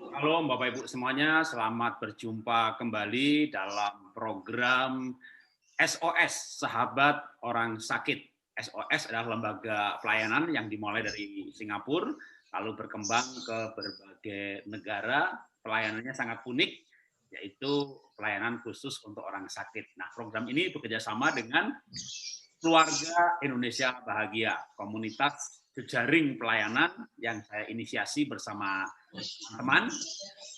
Halo Bapak Ibu semuanya, selamat berjumpa kembali dalam program SOS, Sahabat Orang Sakit. SOS adalah lembaga pelayanan yang dimulai dari Singapura, lalu berkembang ke berbagai negara. Pelayanannya sangat unik, yaitu pelayanan khusus untuk orang sakit. Nah, program ini bekerja sama dengan Keluarga Indonesia Bahagia, komunitas jejaring pelayanan yang saya inisiasi bersama teman-teman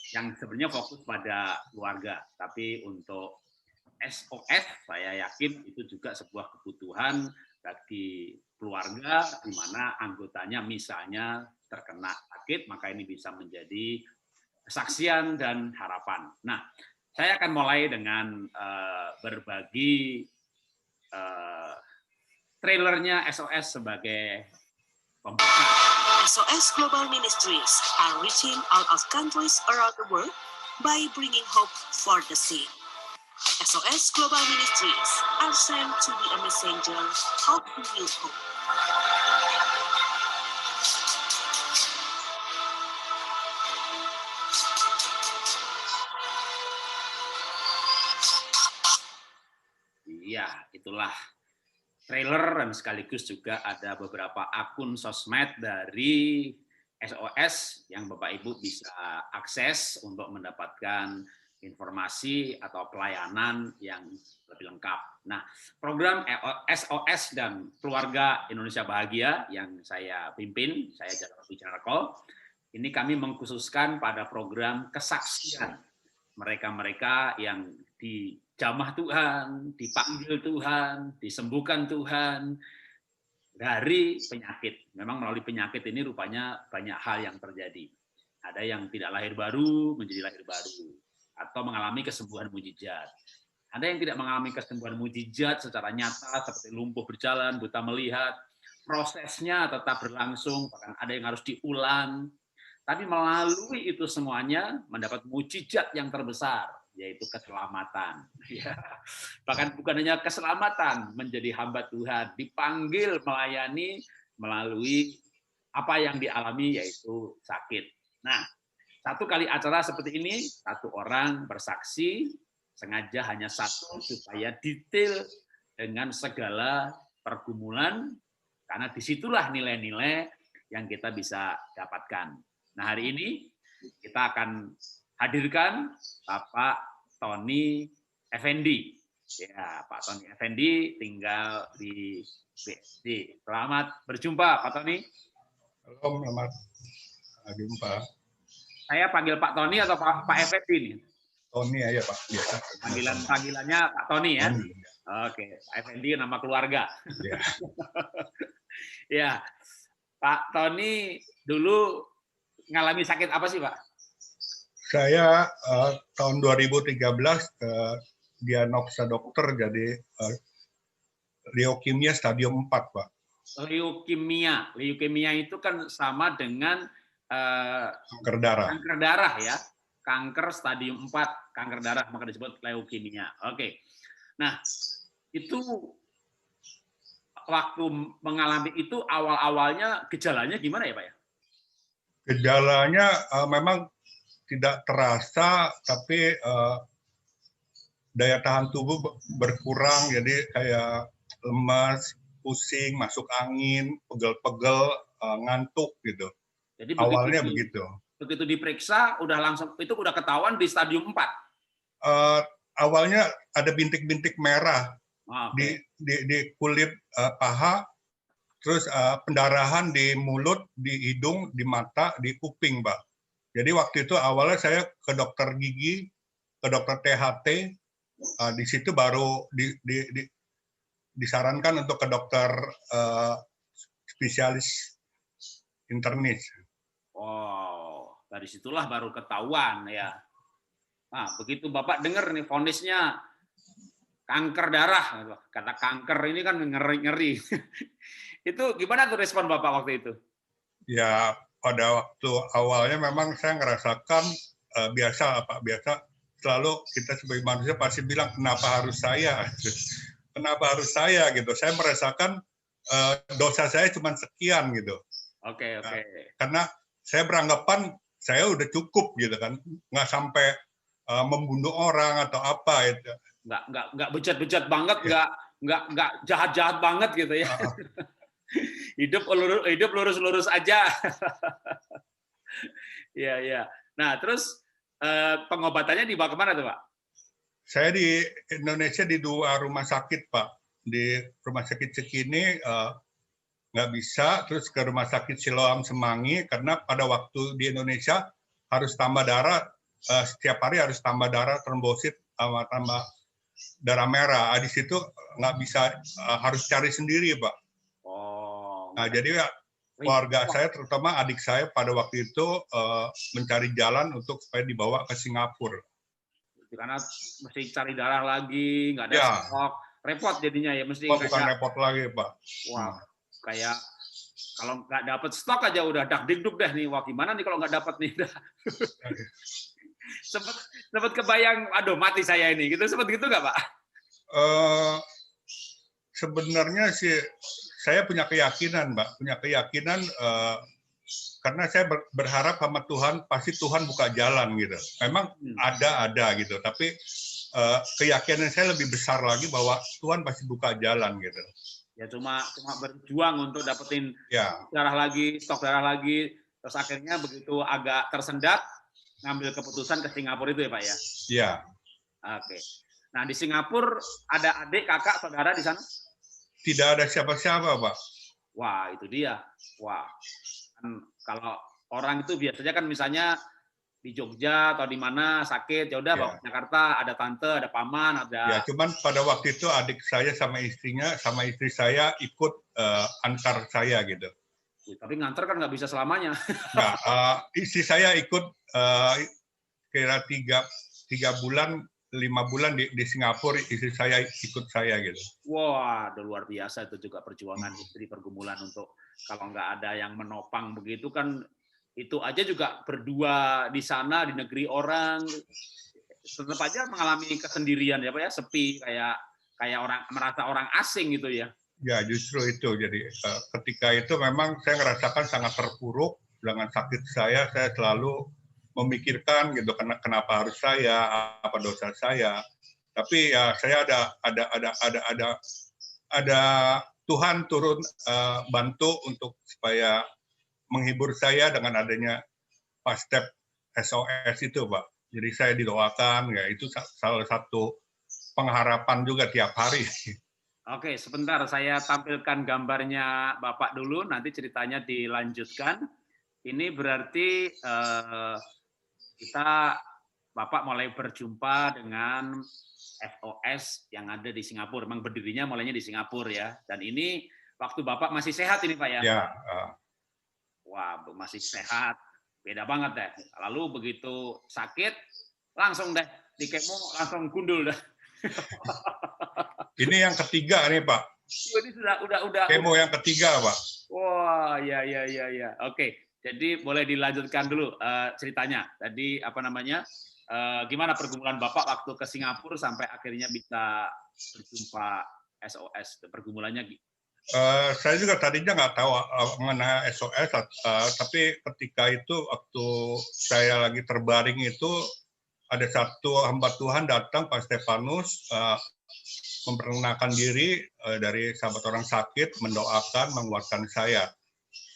yang sebenarnya fokus pada keluarga. Tapi untuk SOS, saya yakin itu juga sebuah kebutuhan bagi keluarga di mana anggotanya misalnya terkena sakit, maka ini bisa menjadi kesaksian dan harapan. Nah, saya akan mulai dengan berbagi trailernya SOS sebagai pembuka. SOS Global Ministries are reaching all of countries around the world by bringing hope for the sick. SOS Global Ministries are sent to be a messenger of new hope. Iya, itulah trailer dan sekaligus juga ada beberapa akun sosmed dari SOS yang Bapak Ibu bisa akses untuk mendapatkan informasi atau pelayanan yang lebih lengkap. Nah, program SOS dan Keluarga Indonesia Bahagia yang saya pimpin, saya Jarod Wijanarko, ini kami mengkhususkan pada program kesaksian mereka-mereka yang dijamah Tuhan, dipanggil Tuhan, disembuhkan Tuhan dari penyakit. Memang melalui penyakit ini rupanya banyak hal yang terjadi. Ada yang tidak lahir baru menjadi lahir baru, atau mengalami kesembuhan mujizat. Ada yang tidak mengalami kesembuhan mujizat secara nyata, seperti lumpuh berjalan, buta melihat, prosesnya tetap berlangsung, bahkan ada yang harus diulang. Tapi melalui itu semuanya mendapat mujizat yang terbesar, yaitu keselamatan. Ya. Bahkan bukan hanya keselamatan, menjadi hamba Tuhan, dipanggil melayani melalui apa yang dialami, yaitu sakit. Nah, satu kali acara seperti ini, satu orang bersaksi, sengaja hanya satu, supaya detail dengan segala pergumulan, karena disitulah nilai-nilai yang kita bisa dapatkan. Nah, hari ini kita akan hadirkan Bapak Tony Effendi. Ya, Pak Tony Effendi tinggal di BSD. Selamat berjumpa, Pak Tony. Halo, selamat jumpa. Saya panggil Pak Tony atau Pak Effendi nih? Tony aja, Pak. Biasa. Panggilannya Pak Tony ya? Tony. Oke, Pak Effendi nama keluarga. Ya. Ya, Pak Tony dulu ngalami sakit apa sih, Pak? Saya tahun 2013 diagnosa dokter jadi leukemia stadium 4, Pak. Leukemia itu kan sama dengan kanker darah. Kanker darah ya. Kanker stadium 4, kanker darah, maka disebut leukemia. Oke. Nah, itu waktu mengalami itu awal-awalnya gejalanya gimana ya, Pak ya? Gejalanya memang tidak terasa, tapi daya tahan tubuh berkurang, jadi kayak lemas, pusing, masuk angin, pegel-pegel, ngantuk gitu. Jadi awalnya begitu. Begitu diperiksa, itu udah ketahuan di stadium 4. Awalnya ada bintik-bintik merah di kulit paha, terus pendarahan di mulut, di hidung, di mata, di kuping, Pak. Jadi waktu itu awalnya saya ke dokter gigi, ke dokter THT, di situ baru disarankan untuk ke dokter spesialis internis. Wow, dari situlah baru ketahuan ya. Nah, begitu Bapak dengar nih vonisnya kanker darah, kata kanker ini kan ngeri-ngeri. Itu gimana tuh respon Bapak waktu itu? Ya, pada waktu awalnya memang saya ngerasakan biasa selalu kita sebagai manusia pasti bilang kenapa harus saya? Kenapa harus saya gitu? Saya merasakan dosa saya cuma sekian gitu. Oke. Karena saya beranggapan saya udah cukup gitu kan, nggak sampai membunuh orang atau apa itu. Nggak bejat-bejat banget, Ya. nggak jahat-jahat banget gitu ya. Hidup lurus-lurus aja. Iya, iya. Nah, terus pengobatannya dibawa kemana tuh, Pak? Saya di Indonesia di 2 rumah sakit, Pak. Di Rumah Sakit Cikini nggak bisa, terus ke Rumah Sakit Siloam Semanggi, karena pada waktu di Indonesia harus tambah darah, setiap hari harus tambah darah, trombosit, tambah darah merah. Di situ nggak bisa, harus cari sendiri, Pak. Oh, Nah, jadi ya, keluarga saya, terutama adik saya pada waktu itu mencari jalan untuk supaya dibawa ke Singapura. karena mesti cari darah lagi, nggak ada Ya, stok, repot jadinya ya, mesti bukan kayak, repot lagi, Pak. wah, kayak kalau nggak dapat stok aja udah dak dikduk deh nih, wah gimana nih kalau nggak dapat nih, sempet kebayang, aduh mati saya ini, gitu sempet gitu nggak Pak? Eh, Sebenarnya sih saya punya keyakinan, Mbak, punya keyakinan karena saya berharap sama Tuhan, pasti Tuhan buka jalan gitu. Memang ada gitu, tapi keyakinan saya lebih besar lagi bahwa Tuhan pasti buka jalan gitu. Ya cuma berjuang untuk dapetin Ya. stok darah lagi, terus akhirnya begitu agak tersendat, ngambil keputusan ke Singapura itu ya Pak ya? Iya. Oke. Nah di Singapura ada adik, kakak, saudara di sana? Tidak ada siapa-siapa, Pak. Wah itu dia. Wah. Kan kalau orang itu biasanya kan misalnya di Jogja atau di mana sakit, ya udah bawa ke Jakarta, ada tante, ada paman, ada. Ya, cuman pada waktu itu adik saya sama istrinya, sama istri saya ikut antar saya gitu. Tapi nganter kan nggak bisa selamanya. Nah, istri saya ikut kira 3 bulan, 5 bulan di Singapura, istri saya ikut saya gitu. Wah, luar biasa itu juga perjuangan istri, pergumulan untuk kalau nggak ada yang menopang begitu kan, itu aja juga berdua di sana di negeri orang, tetap aja mengalami kesendirian ya Pak ya, sepi kayak orang merasa orang asing gitu ya. Ya, justru itu. Jadi ketika itu memang saya merasakan sangat terpuruk dengan sakit saya selalu memikirkan gitu, kenapa harus saya, apa dosa saya. Tapi ya saya ada Tuhan turun bantu untuk supaya menghibur saya dengan adanya Pastep SOS itu, Pak. Jadi saya didoakan, ya itu salah satu pengharapan juga tiap hari. Oke, sebentar saya tampilkan gambarnya Bapak dulu, nanti ceritanya dilanjutkan. Ini berarti Bapak mulai berjumpa dengan SOS yang ada di Singapura. Memang berdirinya mulainya di Singapura ya. Dan ini waktu Bapak masih sehat ini Pak ya? Ya. Wah, masih sehat. Beda banget deh. Lalu begitu sakit, langsung deh di kemo, langsung gundul deh. Ini yang ketiga nih Pak. Ini udah. Kemo yang ketiga Pak. Wah, ya. Oke. Jadi boleh dilanjutkan dulu ceritanya. Tadi apa namanya? Gimana pergumulan Bapak waktu ke Singapura sampai akhirnya bisa berjumpa SOS? Pergumulannya saya juga tadinya nggak tahu mengenai SOS, tapi ketika itu waktu saya lagi terbaring itu ada satu hamba Tuhan datang, Pak Stefanus, memperkenalkan diri dari sahabat orang sakit, mendoakan, menguatkan saya.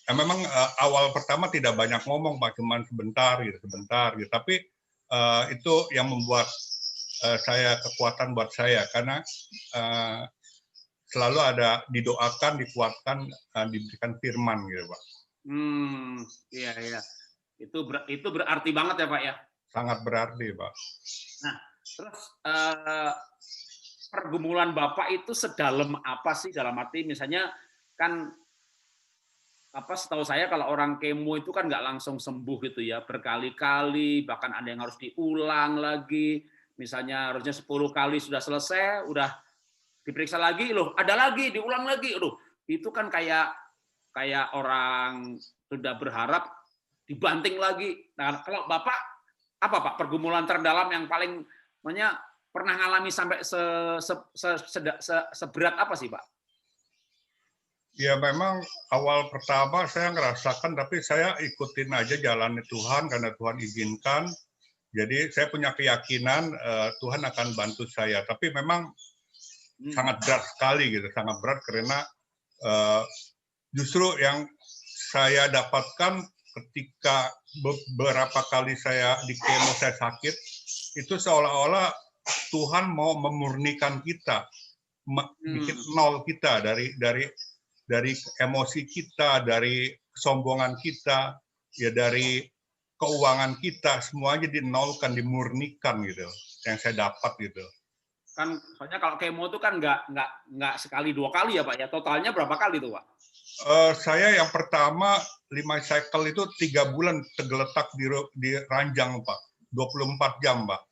Nah, memang awal pertama tidak banyak ngomong, Pak, cuman sebentar gitu. Tapi itu yang membuat saya kekuatan buat saya, karena selalu ada didoakan, dikuatkan, diberikan firman gitu, Pak. Iya. Itu berarti banget ya, Pak ya? Sangat berarti, Pak. Nah, terus pergumulan Bapak itu sedalam apa sih, dalam arti misalnya kan setahu saya kalau orang kemo itu kan nggak langsung sembuh gitu ya, berkali-kali, bahkan ada yang harus diulang lagi, misalnya harusnya 10 kali sudah selesai, udah diperiksa lagi, loh ada lagi, diulang lagi, loh itu kan kayak orang sudah berharap dibanting lagi. Nah kalau Bapak apa Pak pergumulan terdalam yang paling pernah ngalami sampai seberat apa sih Pak? Ya memang awal pertama saya ngerasakan, tapi saya ikutin aja jalannya Tuhan karena Tuhan izinkan. Jadi saya punya keyakinan Tuhan akan bantu saya. Tapi memang sangat berat sekali gitu, sangat berat karena justru yang saya dapatkan ketika beberapa kali saya di kemo saya sakit, itu seolah-olah Tuhan mau memurnikan kita, bikin nol kita dari emosi kita, dari kesombongan kita, ya dari keuangan kita, semuanya dinolkan, dimurnikan gitu, yang saya dapat gitu. Kan soalnya kalau kemo itu kan nggak sekali 2 kali ya Pak ya, totalnya berapa kali tuh Pak? Saya yang pertama 5 cycle itu 3 bulan tergeletak di ranjang Pak, 24 jam Pak.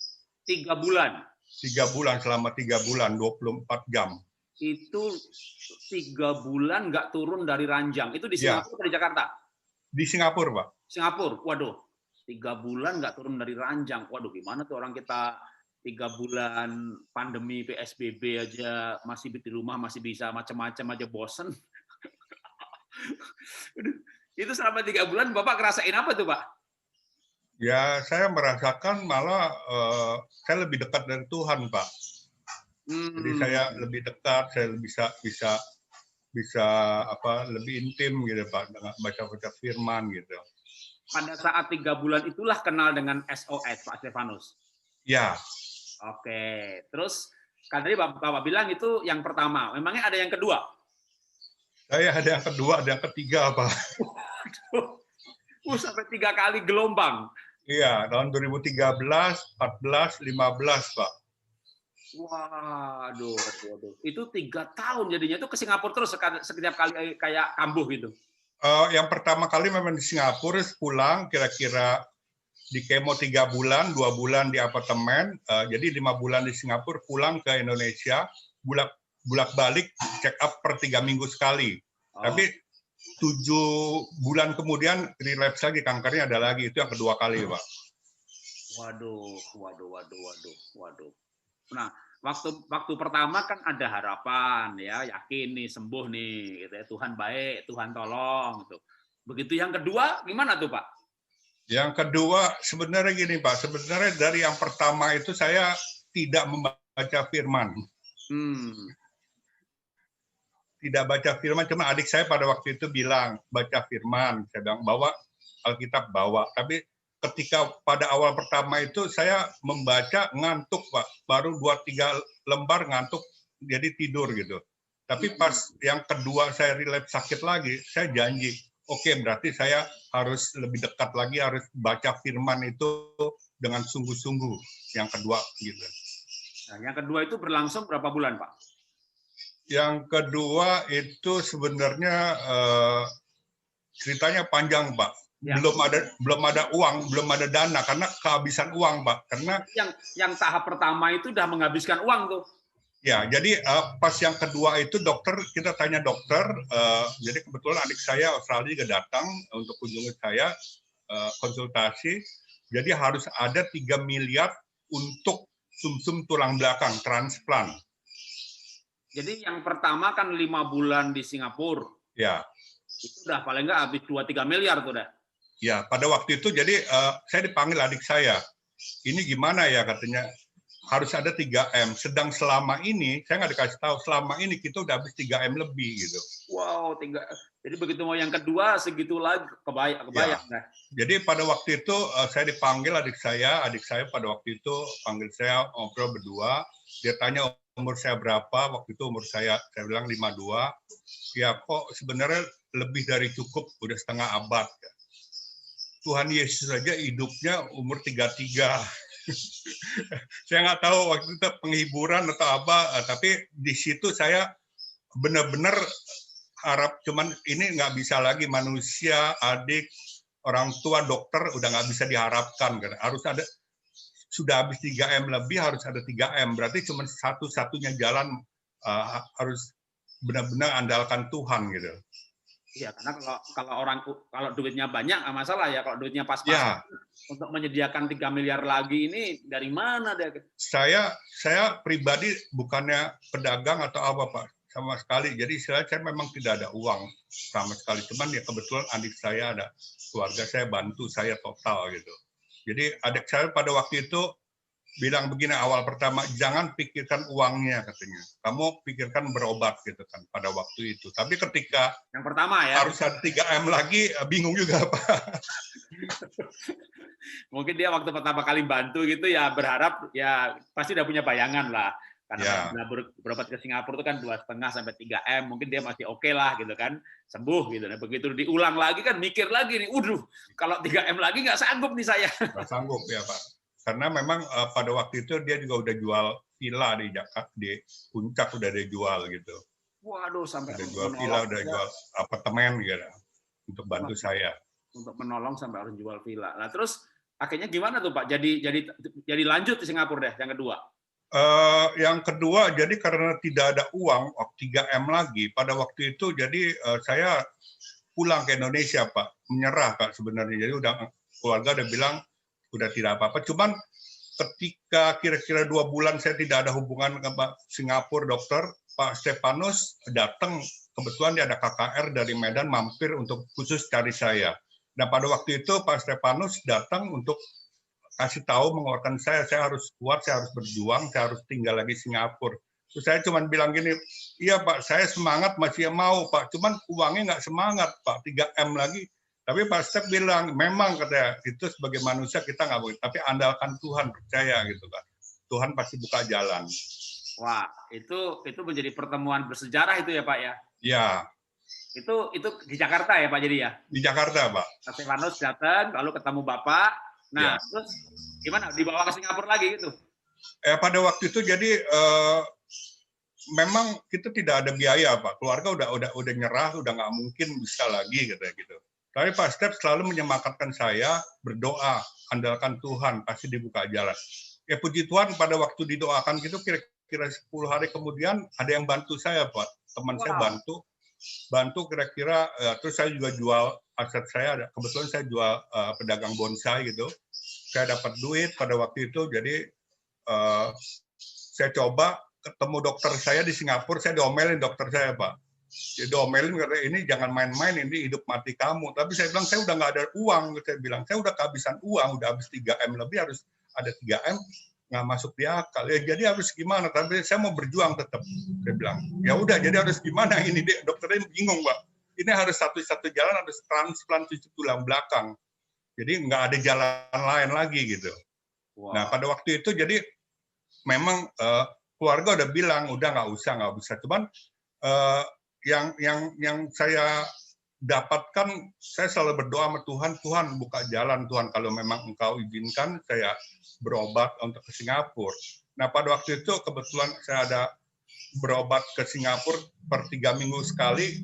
3 bulan? 3 bulan, selama 3 bulan, 24 jam. Itu 3 bulan nggak turun dari ranjang, itu di Singapura atau di Jakarta? Di Singapura Pak. Singapura, waduh, 3 bulan nggak turun dari ranjang, waduh gimana tuh orang kita 3 bulan pandemi PSBB aja masih di rumah masih bisa macam-macam aja bosen. Itu selama 3 bulan Bapak ngerasain apa tuh Pak? Ya saya merasakan malah saya lebih dekat dari Tuhan Pak. Jadi saya lebih dekat, saya bisa lebih intim gitu Pak, dengan baca firman gitu. Pada saat 3 bulan itulah kenal dengan SOS Pak Stefanus. Ya. Oke, terus kan tadi Bapak bilang itu yang pertama. Memangnya ada yang kedua? Saya ada yang kedua, ada yang ketiga, Pak. Sampai 3 kali gelombang. Iya, tahun 2013, 14, 15, Pak. Waduh. Itu 3 tahun jadinya. Itu ke Singapura terus setiap kali kayak kambuh gitu? Yang pertama kali memang di Singapura, pulang kira-kira di kemo 3 bulan, 2 bulan di apartemen, jadi 5 bulan di Singapura, pulang ke Indonesia, bulak-balik check up per 3 minggu sekali. Tapi 7 bulan kemudian relapse lagi, kankernya ada lagi, itu yang kedua kali Pak. Waduh. Nah, waktu pertama kan ada harapan ya, yakin nih sembuh nih, gitu ya, Tuhan baik, Tuhan tolong gitu. Begitu yang kedua gimana tuh Pak? Yang kedua sebenarnya gini Pak, sebenarnya dari yang pertama itu saya tidak membaca firman. Tidak baca firman, cuma adik saya pada waktu itu bilang baca firman, saya bilang bawa Alkitab bawa. Tapi ketika pada awal pertama itu saya membaca ngantuk Pak, baru 2-3 lembar ngantuk jadi tidur gitu. Tapi pas yang kedua saya relapse sakit lagi, saya janji, oke, berarti saya harus lebih dekat lagi, harus baca firman itu dengan sungguh-sungguh. Yang kedua gitu. Nah, yang kedua itu berlangsung berapa bulan Pak? Yang kedua itu sebenarnya ceritanya panjang Pak. Ya. Belum ada uang, belum ada dana karena kehabisan uang Pak. Karena yang tahap pertama itu udah menghabiskan uang tuh. Ya, jadi pas yang kedua itu dokter, kita tanya dokter, jadi kebetulan adik saya Australia juga datang untuk kunjungi saya, konsultasi, jadi harus ada 3 miliar untuk sumsum tulang belakang, transplant. Jadi yang pertama kan 5 bulan di Singapura. Ya. Itu udah paling nggak habis 2-3 miliar tuh dah. Ya, pada waktu itu jadi saya dipanggil adik saya, ini gimana ya katanya, harus ada 3M. Sedang selama ini, saya nggak dikasih tahu, selama ini kita udah habis 3M lebih gitu. Wow, 3. Jadi begitu mau yang kedua, segitu lagi, kebayang. Ya. Jadi pada waktu itu saya dipanggil adik saya pada waktu itu panggil saya ngobrol berdua, dia tanya umur saya berapa, waktu itu umur saya bilang 52, ya kok sebenarnya lebih dari cukup, udah setengah abad. Tuhan Yesus saja hidupnya umur 33. Saya nggak tahu waktu itu penghiburan atau apa, tapi di situ saya benar-benar harap, cuman ini nggak bisa lagi, manusia, adik, orang tua, dokter udah nggak bisa diharapkan, kan harus ada, sudah habis 3M lebih, harus ada 3M, berarti cuma satu-satunya jalan, harus benar-benar andalkan Tuhan gitu. Iya, karena kalau duitnya banyak nggak masalah ya, kalau duitnya pas-pas untuk menyediakan 3 miliar lagi ini dari mana deh? Saya pribadi bukannya pedagang atau apa Pak, sama sekali. Jadi saya memang tidak ada uang sama sekali. Cuman ya kebetulan adik saya ada, keluarga saya bantu saya total gitu. Jadi adik saya pada waktu itu bilang begini awal pertama, jangan pikirkan uangnya katanya. Kamu pikirkan berobat gitu kan pada waktu itu. Tapi ketika yang pertama ya, harus ada 3M lagi, bingung juga Pak. mungkin dia waktu pertama kali bantu gitu ya berharap ya pasti udah punya bayangan lah. Karena Ya. berobat ke Singapura itu kan 2,5 sampai 3M, mungkin dia masih oke lah gitu kan, sembuh gitu. Nah, begitu diulang lagi kan mikir lagi nih, kalau 3M lagi nggak sanggup nih saya. Nggak sanggup ya Pak. Karena memang pada waktu itu dia juga udah jual villa di Jakarta, di Puncak udah dia jual gitu. Waduh, sampai Udah jual villa, udah jual apartemen gitu untuk bantu saya. Untuk menolong sampai harus jual villa. Nah, terus akhirnya gimana tuh Pak? Jadi lanjut di Singapura deh yang kedua. Yang kedua, jadi karena tidak ada uang, 3M lagi, pada waktu itu jadi saya pulang ke Indonesia Pak, menyerah Pak sebenarnya. Jadi udah keluarga udah bilang udah tidak apa-apa. Cuman ketika kira-kira 2 bulan saya tidak ada hubungan ke Pak Singapura dokter, Pak Stefanus datang, kebetulan dia ada KKR dari Medan mampir untuk khusus cari saya. Nah pada waktu itu Pak Stefanus datang untuk kasih tahu mengeluarkan saya harus kuat, saya harus berjuang, saya harus tinggal lagi Singapura. Terus saya cuma bilang gini, iya Pak, saya semangat masih mau Pak, cuman uangnya nggak semangat Pak, 3M lagi. Tapi Pak Step bilang, memang katanya itu sebagai manusia kita nggak boleh, tapi andalkan Tuhan, percaya gitu kan. Tuhan pasti buka jalan. Wah, itu menjadi pertemuan bersejarah itu ya Pak ya? Ya. Itu di Jakarta ya Pak jadi ya? Di Jakarta Pak. Pak Stefanus datang, lalu ketemu Bapak. Nah, terus gimana? Dibawa ke Singapura lagi gitu? Pada waktu itu jadi memang kita tidak ada biaya Pak. Keluarga udah nyerah, udah nggak mungkin bisa lagi gitu. Tapi Pak Step selalu menyemangatkan saya berdoa, andalkan Tuhan, pasti dibuka jalan. Ya puji Tuhan pada waktu didoakan gitu kira-kira 10 hari kemudian ada yang bantu saya Pak. Teman saya bantu kira-kira, terus saya juga jual aset saya, kebetulan saya jual pedagang bonsai gitu. Saya dapat duit pada waktu itu, jadi saya coba ketemu dokter saya di Singapura, saya diomelin dokter saya Pak. Dia diomelin karena ini jangan main-main, ini hidup mati kamu. Tapi saya bilang saya udah nggak ada uang, saya bilang saya udah kehabisan uang, udah habis 3M lebih, harus ada 3M, nggak masuk di akal. Ya jadi harus gimana? Tapi saya mau berjuang tetap. Saya bilang ya udah, jadi harus gimana ini? Dokternya bingung Pak. Ini harus satu-satu jalan, harus transplant tulang belakang. Jadi nggak ada jalan lain lagi gitu. Wow. Nah pada waktu itu jadi memang keluarga udah bilang udah nggak usah. Cuman yang saya dapatkan, saya selalu berdoa sama Tuhan buka jalan Tuhan, kalau memang Engkau izinkan saya berobat untuk ke Singapura. Nah pada waktu itu kebetulan saya ada berobat ke Singapura per 3 minggu sekali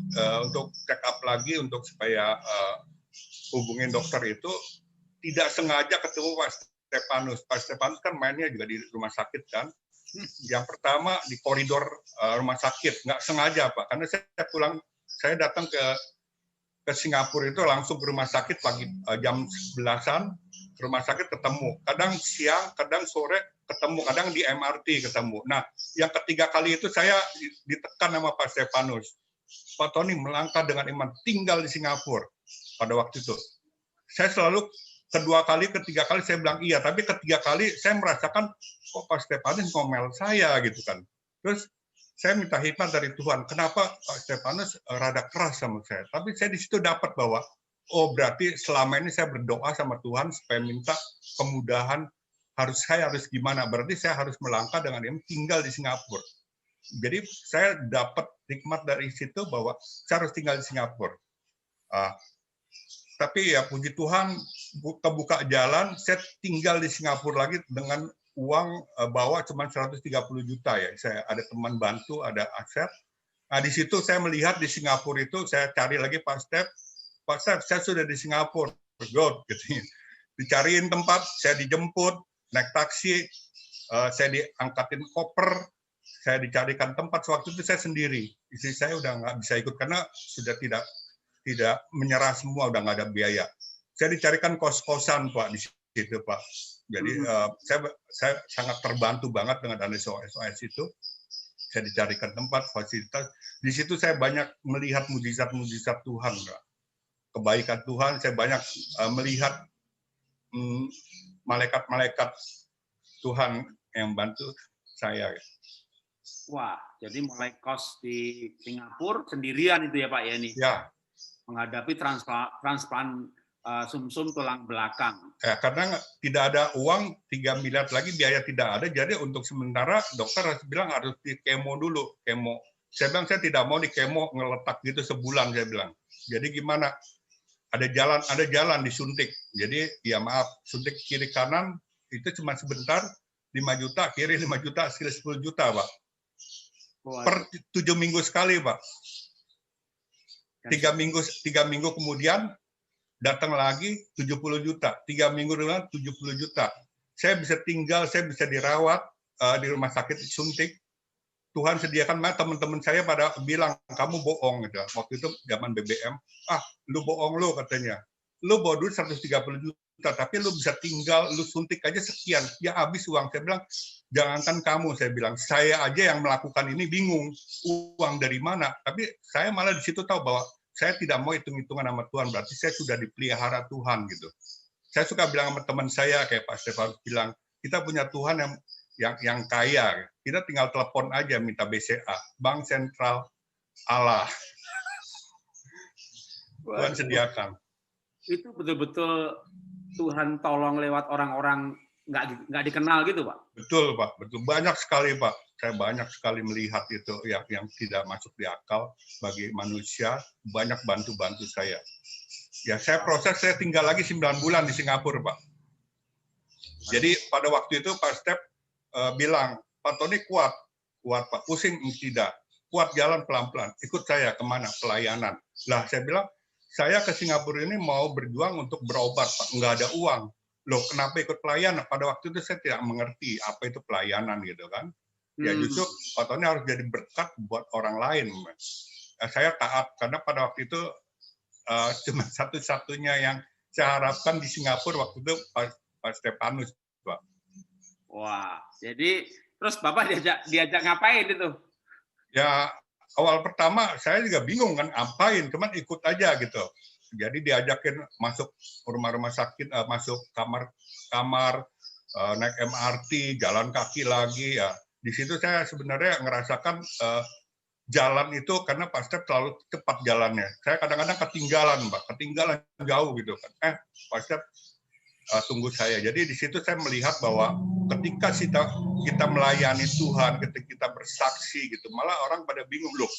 untuk check up lagi untuk supaya hubungin dokter itu. Tidak sengaja ketemu Pak Stefanus. Pak Stefanus kan mainnya juga di rumah sakit kan. Yang pertama di koridor rumah sakit, nggak sengaja Pak, karena saya datang ke Singapura itu langsung ke rumah sakit pagi jam 11-an, ke rumah sakit ketemu, kadang siang, kadang sore ketemu, kadang di MRT ketemu. Nah, yang ketiga kali itu saya ditekan sama Pak Stefanus, Pak Tony melangkah dengan iman, tinggal di Singapura pada waktu itu. Saya selalu kedua kali, ketiga kali saya bilang iya, tapi ketiga kali saya merasakan kok Pak Stefanus ngomel saya gitu kan. Terus saya minta hikmat dari Tuhan, kenapa Pak Stefanus rada keras sama saya. Tapi saya di situ dapat bahwa, oh berarti selama ini saya berdoa sama Tuhan supaya minta kemudahan, saya harus gimana, berarti saya harus melangkah dengan dia tinggal di Singapura. Jadi saya dapat hikmat dari situ bahwa saya harus tinggal di Singapura. Tapi ya puji Tuhan, kebuka jalan, saya tinggal di Singapura lagi dengan uang bawa cuma 130 juta ya. Saya ada teman bantu, ada aset. Nah di situ saya melihat di Singapura itu, saya cari lagi Pak Step, saya sudah di Singapura, good, gitu. Dicariin tempat, saya dijemput, naik taksi, saya diangkatin koper, saya dicarikan tempat. Waktu itu saya sendiri, istri saya udah nggak bisa ikut karena sudah tidak menyerah semua, udah nggak ada biaya. Saya dicarikan kos-kosan Pak di situ Pak. Jadi saya sangat terbantu banget dengan dana SOS itu. saya dicarikan tempat, fasilitas. Di situ saya banyak melihat mujizat-mujizat Tuhan, Pak. Kebaikan Tuhan, saya banyak melihat malaikat-malaikat Tuhan yang bantu saya. Wah, jadi mulai kos di Singapura sendirian itu ya Pak ya ini? Ya. Menghadapi transplant sumsum tulang belakang. Ya, karena tidak ada uang 3 miliar lagi, biaya tidak ada, jadi untuk sementara dokter harus bilang harus di kemo dulu, kemo. Saya bilang saya tidak mau di kemo ngeletak gitu sebulan, saya bilang. Jadi gimana? Ada jalan disuntik. Jadi ya maaf, suntik kiri kanan itu cuma sebentar, 5 juta, kiri 5 juta, 10 juta, Pak. Per 7 minggu sekali, Pak. 3 minggu kemudian datang lagi 70 juta. 3 minggu kemudian 70 juta. Saya bisa tinggal, saya bisa dirawat di rumah sakit suntik. Tuhan sediakan, teman-teman saya pada bilang kamu bohong gitu. Waktu itu zaman BBM, lu bohong lu katanya. Lu bawa duit 130 juta, tapi lu bisa tinggal, lu suntik aja sekian, ya habis uang. Saya bilang, jangankan kamu, saya bilang, saya aja yang melakukan ini bingung, uang dari mana. Tapi saya malah di situ tahu bahwa saya tidak mau hitung-hitungan sama Tuhan, berarti saya sudah dipelihara Tuhan gitu. Saya suka bilang sama teman saya, kayak Pak Stefanus bilang, kita punya Tuhan yang kaya, kita tinggal telepon aja minta BCA, Bank Sentral Allah. Tuhan sediakan. Itu betul-betul Tuhan tolong lewat orang-orang nggak dikenal gitu, Pak? Betul, Pak. Betul. Banyak sekali, Pak. Saya banyak sekali melihat itu yang tidak masuk di akal bagi manusia, banyak bantu-bantu saya. Ya, saya proses, saya tinggal lagi 9 bulan di Singapura, Pak. Jadi pada waktu itu Pak Step bilang, Pak Tony kuat Pak, pusing tidak, kuat jalan pelan-pelan, ikut saya kemana, pelayanan. Lah saya bilang, saya ke Singapura ini mau berjuang untuk berobat, Pak, nggak ada uang. Loh, kenapa ikut pelayanan? Pada waktu itu saya tidak mengerti apa itu pelayanan gitu kan. Ya justru Pak Tony harus jadi berkat buat orang lain. Saya taat, karena pada waktu itu cuma satu-satunya yang saya harapkan di Singapura waktu itu Pak Stefanus, Pak. Wah, jadi terus Bapak diajak ngapain itu? Ya, awal pertama saya juga bingung kan ngapain, cuman ikut aja gitu. Jadi diajakin masuk rumah-rumah sakit, masuk kamar, naik MRT, jalan kaki lagi ya. Di situ saya sebenarnya ngerasakan jalan itu karena Pak Step terlalu cepat jalannya. Saya kadang-kadang ketinggalan, Mbak, ketinggalan jauh gitu kan. Pak Step tunggu saya. Jadi di situ saya melihat bahwa ketika kita melayani Tuhan, ketika kita bersaksi gitu, malah orang pada bingung, loh,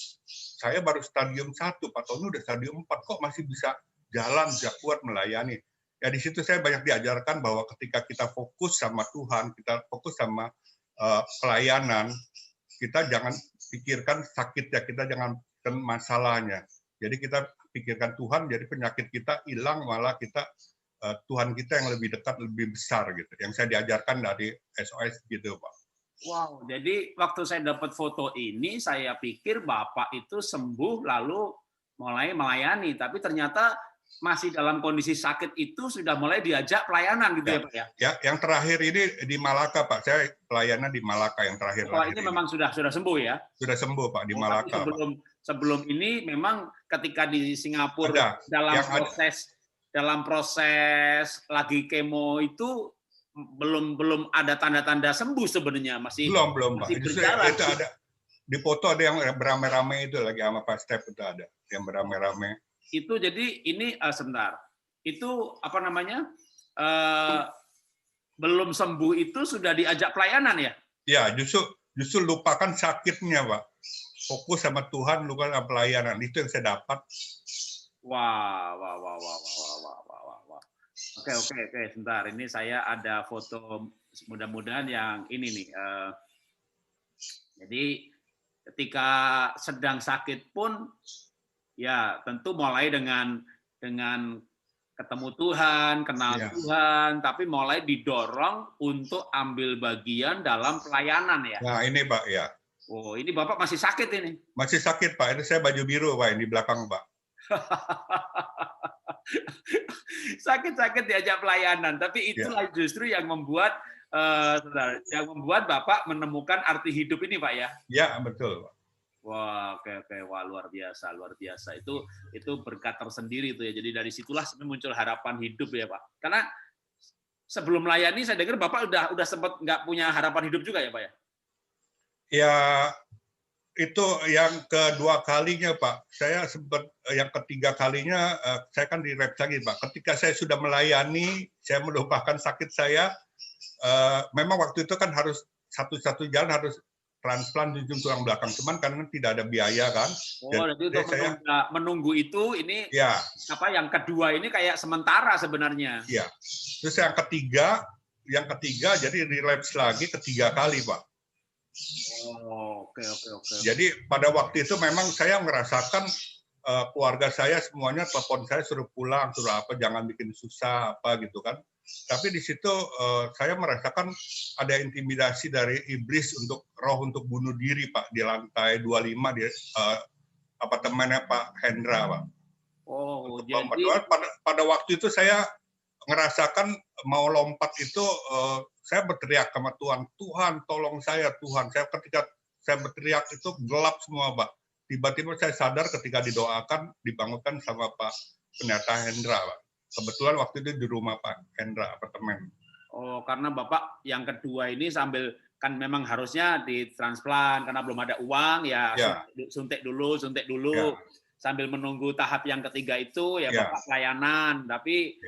saya baru stadium 1, Pak Tony udah stadium 4, kok masih bisa jalan, bisa kuat melayani. Ya di situ saya banyak diajarkan bahwa ketika kita fokus sama Tuhan, kita fokus sama pelayanan, kita jangan pikirkan sakitnya, kita jangan pikirkan masalahnya. Jadi kita pikirkan Tuhan, jadi penyakit kita hilang, malah kita Tuhan kita yang lebih dekat, lebih besar gitu. Yang saya diajarkan dari SOS gitu, Pak. Wow, jadi waktu saya dapat foto ini, saya pikir Bapak itu sembuh lalu mulai melayani, tapi ternyata masih dalam kondisi sakit itu sudah mulai diajak pelayanan gitu ya Pak ya? Ya, yang terakhir ini di Malaka, Pak. Saya pelayanan di Malaka yang terakhir. Oh, ini memang sudah sembuh ya? Sudah sembuh, Pak, di Malaka. Sebelum ini memang ketika di Singapura dalam proses lagi kemo itu belum ada tanda-tanda sembuh sebenarnya, masih belum masih Pak. Berjalan. Itu ada di foto, ada yang beramai-ramai itu lagi sama Pak Step, itu ada yang beramai-ramai. Itu jadi ini sebentar. Itu apa namanya? Belum sembuh itu sudah diajak pelayanan ya? Ya, justru lupakan sakitnya, Pak. Fokus sama Tuhan, lupakan pelayanan. Itu yang saya dapat. Wah. Oke, sebentar. Ini saya ada foto, mudah-mudahan yang ini nih. Jadi ketika sedang sakit pun, ya tentu mulai dengan ketemu Tuhan, kenal Tuhan, tapi mulai didorong untuk ambil bagian dalam pelayanan ya. Nah ini Pak ya. Oh, ini Bapak masih sakit ini? Masih sakit Pak. Ini saya baju biru Pak, ini di belakang Pak. Sakit-sakit diajak pelayanan, tapi itulah justru yang membuat Saudara, yang membuat Bapak menemukan arti hidup ini, Pak ya? Ya, betul. Wah, oke, oke, wah luar biasa, luar biasa. Itu berkat tersendiri itu ya. Jadi dari situlah sebenarnya muncul harapan hidup ya, Pak. Karena sebelum melayani, saya dengar Bapak udah sempat nggak punya harapan hidup juga ya, Pak ya? Ya, itu yang kedua kalinya, Pak. Saya sempat yang ketiga kalinya, saya kan direp lagi, Pak. Ketika saya sudah melayani, saya melupakan sakit saya. Memang waktu itu kan harus satu-satu jalan harus transplant ujung tulang belakang, cuman karena tidak ada biaya kan. Oh, jadi untuk menunggu itu ini ya, apa yang kedua ini kayak sementara sebenarnya. Iya. Terus yang ketiga jadi relapse lagi ketiga kali, Pak. Oh, oke. Jadi pada waktu itu memang saya merasakan keluarga saya semuanya telepon saya suruh pulang, suruh apa, jangan bikin susah apa gitu kan. Tapi di situ saya merasakan ada intimidasi dari iblis untuk bunuh diri, Pak, di lantai 25 di apartemennya Pak Hendra, Pak. Oh, jadi pada waktu itu saya ngerasakan mau lompat itu, saya berteriak sama Tuhan, Tuhan tolong saya, Tuhan. Ketika saya berteriak itu gelap semua, Pak. Tiba-tiba saya sadar ketika didoakan, dibangunkan sama Pak Pendeta Hendra, Pak. Kebetulan waktu itu di rumah Pak Hendra, apartemen. Oh, karena Bapak yang kedua ini sambil, kan memang harusnya ditransplant, karena belum ada uang, ya. Suntik dulu. Ya. Sambil menunggu tahap yang ketiga itu, ya Bapak pelayanan, tapi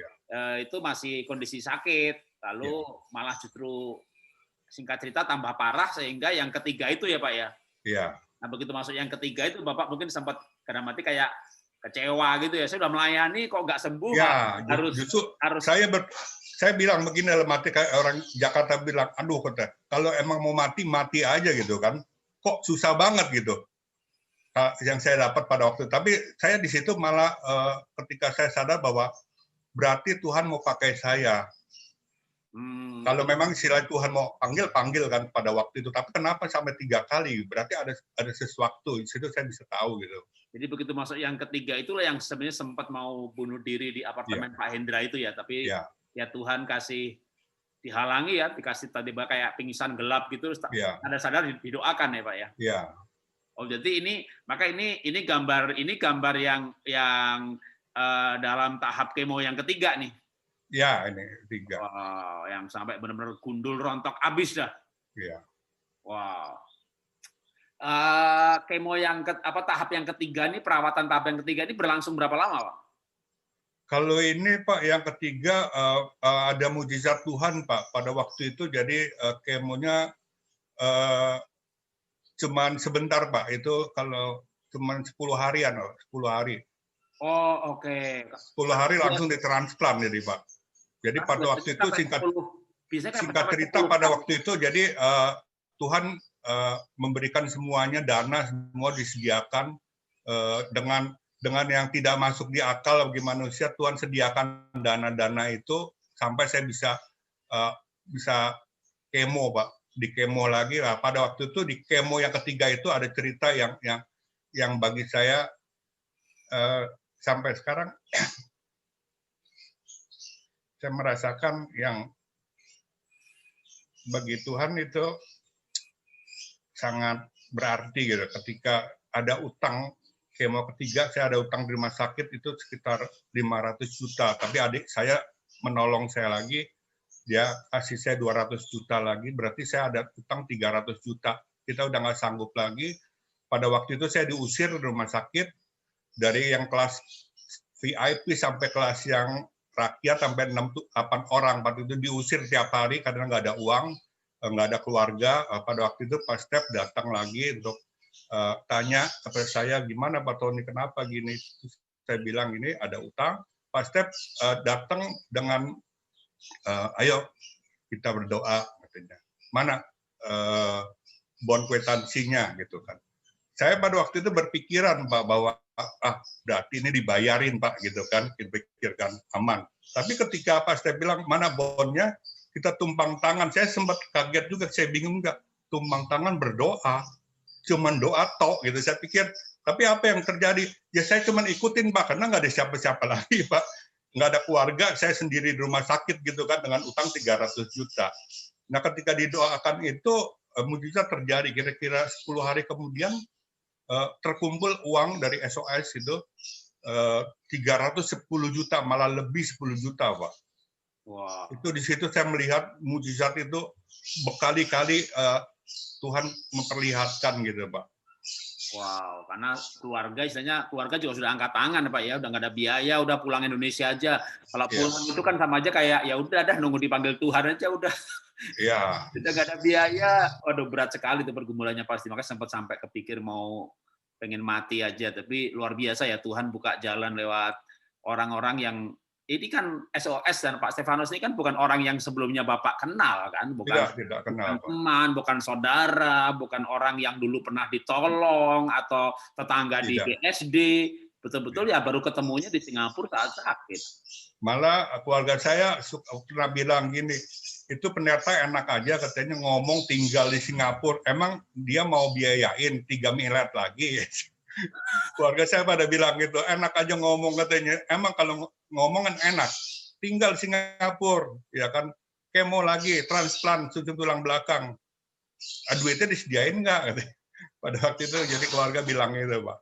itu masih kondisi sakit, lalu malah justru singkat cerita tambah parah, sehingga yang ketiga itu ya Pak ya? Iya. Nah begitu masuk yang ketiga itu, Bapak mungkin sempat kadang mati kayak kecewa gitu ya, saya udah melayani kok nggak sembuh. Ya, justru saya bilang begini dalam hati, kayak orang Jakarta bilang, aduh kalau emang mau mati aja gitu kan, kok susah banget gitu. Yang saya dapat pada waktu itu. Tapi saya di situ malah ketika saya sadar bahwa berarti Tuhan mau pakai saya. Kalau memang istilah Tuhan mau panggil kan pada waktu itu. Tapi kenapa sampai 3 kali? Berarti ada sesuatu. Di situ saya bisa tahu gitu. Jadi begitu masuk yang ketiga itulah yang sebenarnya sempat mau bunuh diri di apartemen Pak Hendra itu ya. Tapi ya Tuhan kasih dihalangi ya, dikasih tiba kayak pingsan gelap gitu. Ada sadar didoakan ya Pak ya. Iya. Oh jadi ini gambar yang dalam tahap kemo yang ketiga nih. Ya, ini 3. Wow, yang sampai benar-benar gundul rontok abis dah. Iya. Wow. Kemo tahap yang ketiga ini, perawatan tahap yang ketiga ini berlangsung berapa lama, Pak? Kalau ini Pak yang ketiga ada mujizat Tuhan, Pak, pada waktu itu. Jadi kemonya cuman sebentar, Pak. Itu kalau cuman 10 harian, 10 hari. Oh, oke. 10 hari langsung ditransplant jadi, Pak. Jadi pada waktu itu singkat cerita pada waktu itu, jadi Tuhan memberikan semuanya, dana semua disediakan dengan yang tidak masuk di akal bagi manusia. Tuhan sediakan dana-dana itu sampai saya bisa kemo, Pak, di kemo lagi. Nah, pada waktu itu di kemo yang ketiga itu ada cerita yang bagi saya sampai sekarang saya merasakan yang bagi Tuhan itu sangat berarti gitu. Ketika ada utang kemo ketiga, saya ada utang di rumah sakit itu sekitar 500 juta. Tapi adik saya menolong saya lagi, dia kasih saya 200 juta lagi, berarti saya ada utang 300 juta. Kita udah nggak sanggup lagi. Pada waktu itu saya diusir di rumah sakit, dari yang kelas VIP sampai kelas yang rakyat sampai 6-8 orang. Waktu itu diusir tiap hari karena nggak ada uang, nggak ada keluarga. Pada waktu itu Pak Step datang lagi untuk tanya kepada saya, gimana Pak Tony, kenapa gini? Saya bilang ini ada utang. Pak Step datang dengan ayo kita berdoa, katanya. Mana bon kwitansinya gitu kan. Saya pada waktu itu berpikiran, Pak, bahwa berarti ini dibayarin, Pak, gitu kan, pikirkan aman. Tapi ketika Pak Step bilang mana bonnya, kita tumpang tangan. Saya sempat kaget juga, saya bingung nggak tumpang tangan berdoa, cuman doa tok gitu. Saya pikir, tapi apa yang terjadi? Ya saya cuman ikutin, Pak, karena nggak ada siapa-siapa lagi, Pak. Nggak ada keluarga, saya sendiri di rumah sakit gitu kan dengan utang 300 juta. Nah, ketika didoakan itu mujizat terjadi. Kira-kira 10 hari kemudian terkumpul uang dari SOS itu 310 juta, malah lebih 10 juta, Pak. Wah. Itu di situ saya melihat mujizat itu berkali-kali Tuhan memperlihatkan gitu, Pak. Wow, karena keluarga juga sudah angkat tangan, Pak ya, udah nggak ada biaya, udah pulang Indonesia aja. Kalau pulang itu kan sama aja kayak ya udah dah nunggu dipanggil Tuhan aja udah. Iya. Udah nggak ada biaya, waduh berat sekali itu pergumulannya pasti. Makanya sempat sampai kepikir mau pengen mati aja, tapi luar biasa ya Tuhan buka jalan lewat orang-orang yang ini kan SOS dan Pak Stefanus ini kan bukan orang yang sebelumnya Bapak kenal kan, Tidak bukan kenal, Pak. teman, bukan saudara, bukan orang yang dulu pernah ditolong atau tetangga di BSD, betul-betul ya baru ketemunya di Singapura saat sakit. Malah keluarga saya pernah bilang gini, itu pendeta enak aja katanya ngomong tinggal di Singapura, emang dia mau biayain 3 miliar lagi? Keluarga saya pada bilang gitu, enak aja ngomong katanya. Emang kalau ngomong kan enak, tinggal Singapura, ya kan, kemo lagi, transplant sumsum tulang belakang. Duitnya disediain nggak? Pada waktu itu jadi keluarga bilang itu, Pak.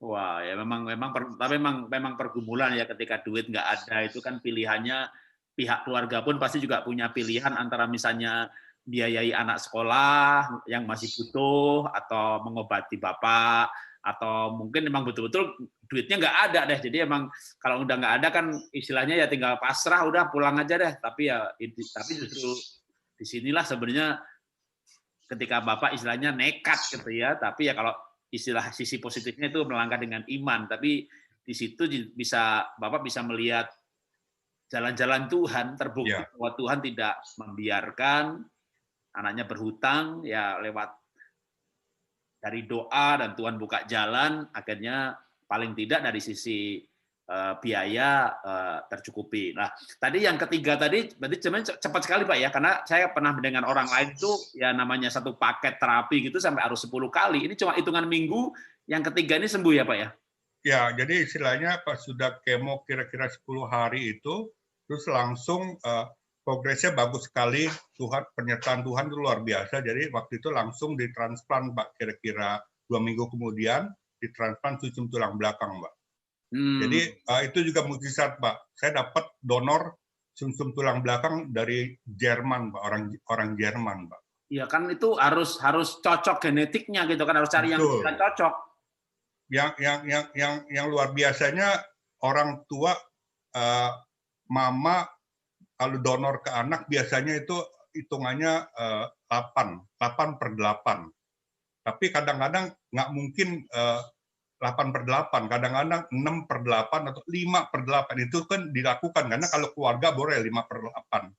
Wah, ya memang pergumulan ya ketika duit nggak ada itu kan pilihannya pihak keluarga pun pasti juga punya pilihan antara misalnya biayai anak sekolah yang masih butuh atau mengobati bapak atau mungkin memang betul-betul duitnya nggak ada deh. Jadi emang kalau udah nggak ada kan istilahnya ya tinggal pasrah udah pulang aja deh. Tapi justru disinilah sebenarnya ketika bapak istilahnya nekat gitu ya. Tapi ya kalau istilah sisi positifnya itu melangkah dengan iman. Tapi di situ bapak bisa melihat jalan-jalan Tuhan, terbukti bahwa Tuhan tidak membiarkan anaknya berhutang ya lewat dari doa dan Tuhan buka jalan, akhirnya paling tidak dari sisi biaya tercukupi. Nah, tadi yang ketiga tadi berarti cepat sekali Pak ya, karena saya pernah mendengar orang lain itu ya namanya satu paket terapi gitu sampai harus 10 kali. Ini cuma hitungan minggu, yang ketiga ini sembuh ya Pak ya? Ya, jadi istilahnya pas sudah kemo kira-kira 10 hari itu, terus langsung progresnya bagus sekali, penyertaan Tuhan itu luar biasa. Jadi waktu itu langsung ditransplant, Pak, kira-kira 2 minggu kemudian ditransplant sumsum tulang belakang, Pak. Jadi itu juga mukjizat, Pak. Saya dapat donor sumsum tulang belakang dari Jerman, Pak, orang Jerman, Pak. Iya kan itu harus cocok genetiknya gitu kan, harus cari yang cocok. Yang luar biasanya orang tua, mama kalau donor ke anak biasanya itu hitungannya 8/8. Tapi kadang-kadang nggak mungkin 8/8, kadang-kadang 6/8 atau 5/8 itu kan dilakukan karena kalau keluarga boleh 5/8.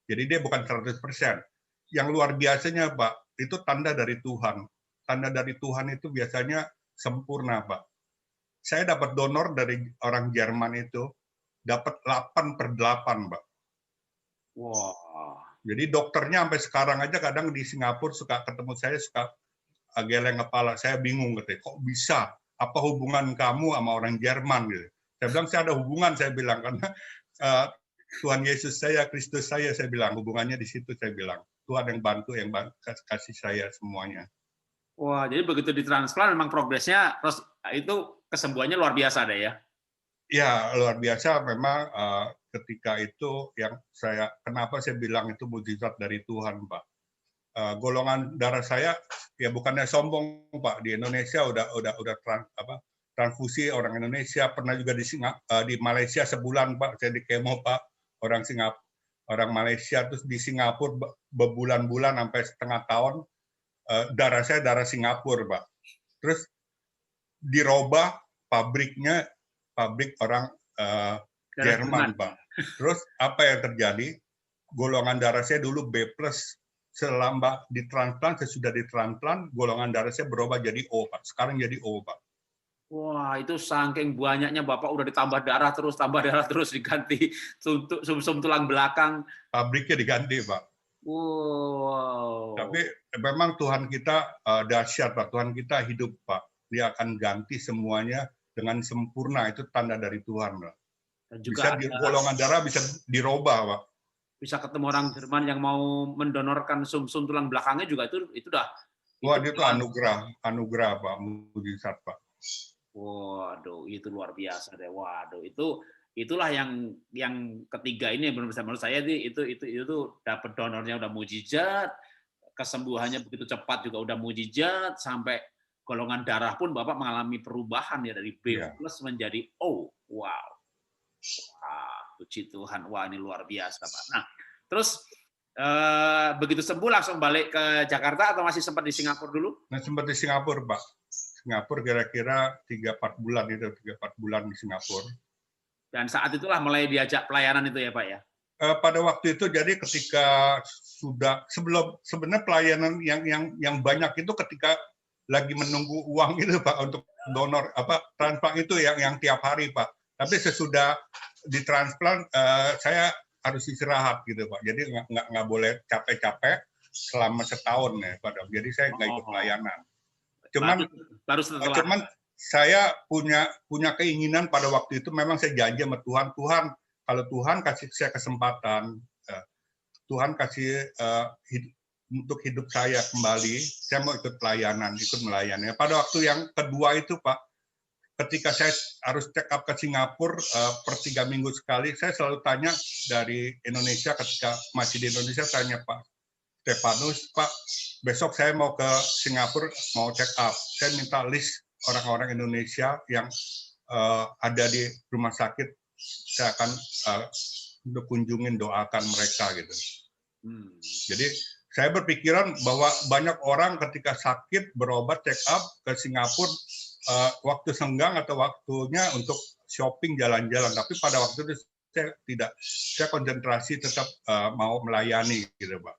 Jadi dia bukan 100%. Yang luar biasanya Pak, itu tanda dari Tuhan. Tanda dari Tuhan itu biasanya sempurna Pak. Saya dapat donor dari orang Jerman itu dapat 8/8 Pak. Wow. Jadi dokternya sampai sekarang aja kadang di Singapura suka ketemu saya suka geleng kepala, saya bingung katanya, kok bisa? Apa hubungan kamu sama orang Jerman gitu? Saya bilang saya ada hubungan, saya bilang karena Tuhan Yesus saya, Kristus saya bilang hubungannya di situ saya bilang. Tuhan yang bantu, kasih saya semuanya. Wah, jadi begitu ditransplant memang progresnya terus itu kesembuhannya luar biasa deh ya. Ya, luar biasa memang ketika itu yang kenapa saya bilang itu mujizat dari Tuhan, Pak. Golongan darah saya ya bukannya sombong, Pak. Di Indonesia udah transfusi orang Indonesia, pernah juga di Malaysia sebulan, Pak. Saya di kemo, Pak. Orang Malaysia terus di Singapura berbulan-bulan sampai setengah tahun darah saya darah Singapura, Pak. Terus dirubah pabrik orang Jerman, Pak. Terus apa yang terjadi? Golongan darah saya dulu B+, selama ditransplant, sesudah ditransplant, golongan darah saya berubah jadi O, Pak. Sekarang jadi O, Pak. Wah, itu saking banyaknya Bapak udah tambah darah terus diganti sumsum tulang belakang. Pabriknya diganti, Pak. Wow. Tapi memang Tuhan kita dahsyat, Pak. Tuhan kita hidup, Pak. Dia akan ganti semuanya dengan sempurna. Itu tanda dari Tuhan, Pak. Bisa golongan darah bisa dirubah, Pak. bisa ketemu orang Jerman yang mau mendonorkan sum-sum tulang belakangnya juga itu udah Wah, itu anugerah Pak, mujizat Pak. Waduh, itu luar biasa deh. Waduh, itulah yang ketiga ini yang menurut saya itu dapat donornya udah mujizat, kesembuhannya begitu cepat juga udah mujizat, sampai golongan darah pun Bapak mengalami perubahan ya dari B+ menjadi O. Wow. Wah, puji Tuhan. Wah, ini luar biasa, Pak. Nah, terus begitu sembuh langsung balik ke Jakarta atau masih sempat di Singapura dulu? Nah, sempat di Singapura, Pak. Singapura kira-kira 3-4 bulan itu, 3-4 bulan di Singapura. Dan saat itulah mulai diajak pelayanan itu ya, Pak ya? Pada waktu itu, jadi ketika sudah sebenarnya pelayanan yang banyak itu ketika lagi menunggu uang itu Pak untuk donor transplant itu yang tiap hari Pak. Tapi sesudah ditransplant saya harus istirahat gitu Pak. Jadi nggak boleh capek-capek selama setahun ya Pak. Jadi saya nggak ikut pelayanan. Cuman saya punya keinginan pada waktu itu, memang saya janji sama Tuhan, kalau Tuhan kasih saya kesempatan, Tuhan kasih untuk hidup saya kembali, saya mau ikut melayani. Pada waktu yang kedua itu Pak, ketika saya harus check up ke Singapura per 3 minggu sekali, saya selalu tanya dari Indonesia, ketika masih di Indonesia, tanya Pak Stefanus, Pak, besok saya mau ke Singapura, mau check up. Saya minta list orang-orang Indonesia yang ada di rumah sakit, saya akan untuk kunjungin, doakan mereka gitu. Jadi saya berpikiran bahwa banyak orang ketika sakit berobat check up ke Singapura, waktu senggang atau waktunya untuk shopping jalan-jalan. Tapi pada waktu itu saya tidak, saya konsentrasi tetap mau melayani gitu Pak.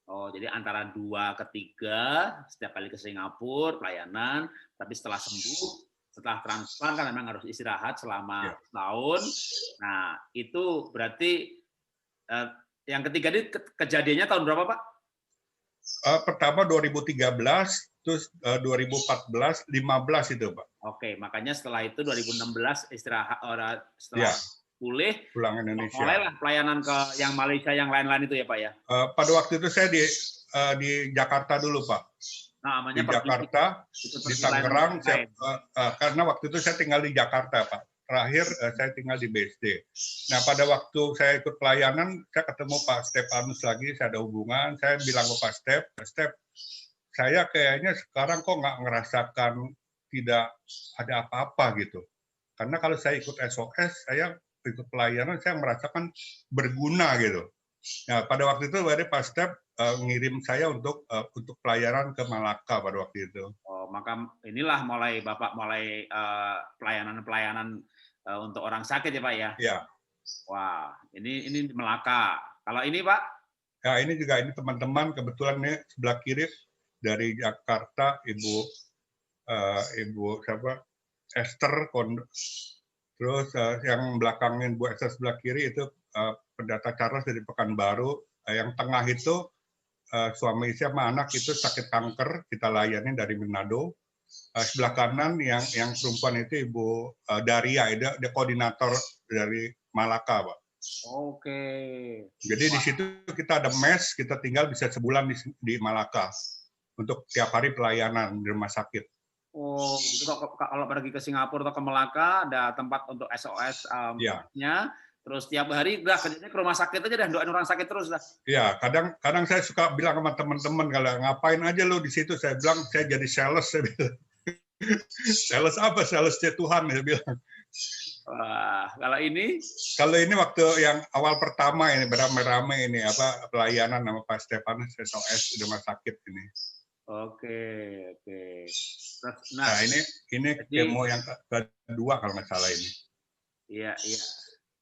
Oh, jadi antara 2 ke 3 setiap kali ke Singapura pelayanan, tapi setelah sembuh, setelah transplant kan memang harus istirahat selama setahun. Nah, itu berarti yang ketiga ini kejadiannya tahun berapa, Pak? Pertama 2013, terus 2014, 15 itu, Pak. Oke, makanya setelah itu 2016 istirahat, setelah pulih, pulang Indonesia. Mulailah pelayanan ke yang Malaysia, yang lain-lain itu ya, Pak ya? Pada waktu itu saya di Jakarta dulu, Pak. Nah, di Jakarta, di Tangerang, karena waktu itu saya tinggal di Jakarta, Pak. Terakhir saya tinggal di BSD. Nah, pada waktu saya ikut pelayanan, saya ketemu Pak Stefanus lagi, saya ada hubungan, saya bilang ke Pak Step, saya kayaknya sekarang kok nggak ngerasakan tidak ada apa-apa gitu. Karena kalau saya ikut SOS, saya ikut pelayanan, saya merasakan berguna gitu. Nah, pada waktu itu Pak Step ngirim saya untuk pelayanan ke Malaka pada waktu itu. Oh, maka inilah Bapak mulai pelayanan untuk orang sakit ya Pak ya? Iya. Wah, ini di Malaka. Kalau ini Pak? Ya, ini juga ini teman-teman, kebetulan nih sebelah kiri dari Jakarta, Ibu siapa? Esther Terus yang belakangnya Bu Esther sebelah kiri itu Pendeta Charles dari Pekanbaru. Yang tengah itu suami saya sama anak itu sakit kanker, kita layani dari Manado. Sebelah kanan yang perempuan itu Ibu Daria, dia koordinator dari Malaka, Pak. Oke. Jadi di situ kita ada mes, kita tinggal bisa sebulan di Malaka untuk tiap hari pelayanan di rumah sakit. Oh, gitu. Kalau pergi ke Singapura atau ke Malaka ada tempat untuk SOS-nya. Terus tiap hari udah kerjanya ke rumah sakit aja dan doain orang sakit terus dah. Iya, kadang saya suka bilang sama teman-teman, kalau ngapain aja lo di situ, saya bilang saya jadi sales, saya bilang. Sales apa? Salesnya Tuhan, saya bilang. Wah, kalau ini waktu yang awal pertama ini beramai-ramai ini pelayanan sama Pak Stefanus SOS di rumah sakit ini. Oke. Nah, ini kemo yang kedua kalau nggak salah ini. Iya.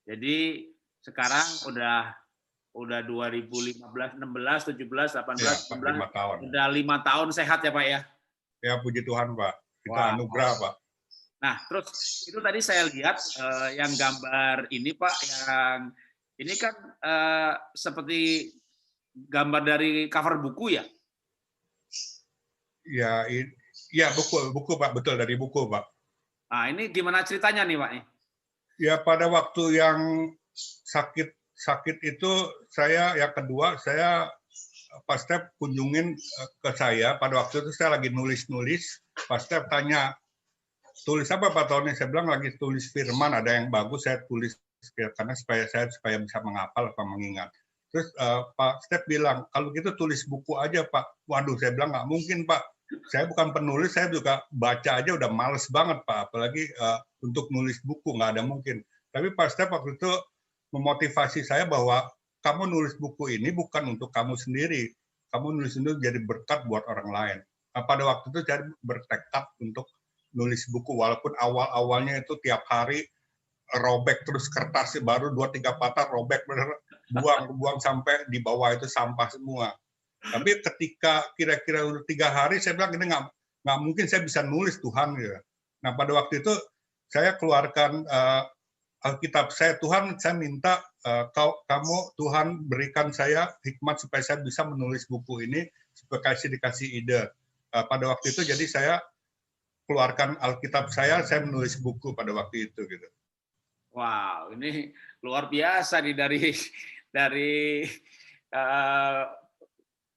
Jadi sekarang udah 2015, 16, 17, 18, 19, tahun. Udah 5 tahun sehat ya Pak ya? Ya, puji Tuhan Pak. Kita anugerah Pak. Nah, terus itu tadi saya lihat yang gambar ini Pak, yang ini kan seperti gambar dari cover buku ya? Ya buku Pak, betul dari buku Pak. Nah, ini gimana ceritanya nih Pak? Ya pada waktu yang sakit sakit itu saya yang kedua, saya Pak Step kunjungin ke saya, pada waktu itu saya lagi nulis-nulis, Pak Step tanya, tulis apa Pak Tony? Saya bilang lagi tulis firman, ada yang bagus saya tulis karena supaya bisa menghafal atau mengingat. Terus Pak Step bilang, kalau gitu tulis buku aja Pak. Waduh, saya bilang nggak mungkin Pak. Saya bukan penulis, saya juga baca aja udah males banget Pak. Apalagi untuk nulis buku, nggak ada mungkin. Tapi Pak Step waktu itu memotivasi saya bahwa kamu nulis buku ini bukan untuk kamu sendiri. Kamu nulis itu jadi berkat buat orang lain. Nah, pada waktu itu saya bertekad untuk nulis buku, walaupun awal-awalnya itu tiap hari robek terus kertas baru 2-3 patah robek, buang sampai di bawah itu sampah semua. Tapi ketika kira-kira udah 3 hari, saya bilang ini nggak mungkin saya bisa nulis Tuhan. Gitu. Nah pada waktu itu saya keluarkan Alkitab saya, Tuhan saya minta kamu Tuhan berikan saya hikmat supaya saya bisa menulis buku ini, supaya dikasih ide. Pada waktu itu jadi saya keluarkan Alkitab saya menulis buku pada waktu itu gitu. Wow, ini luar biasa nih dari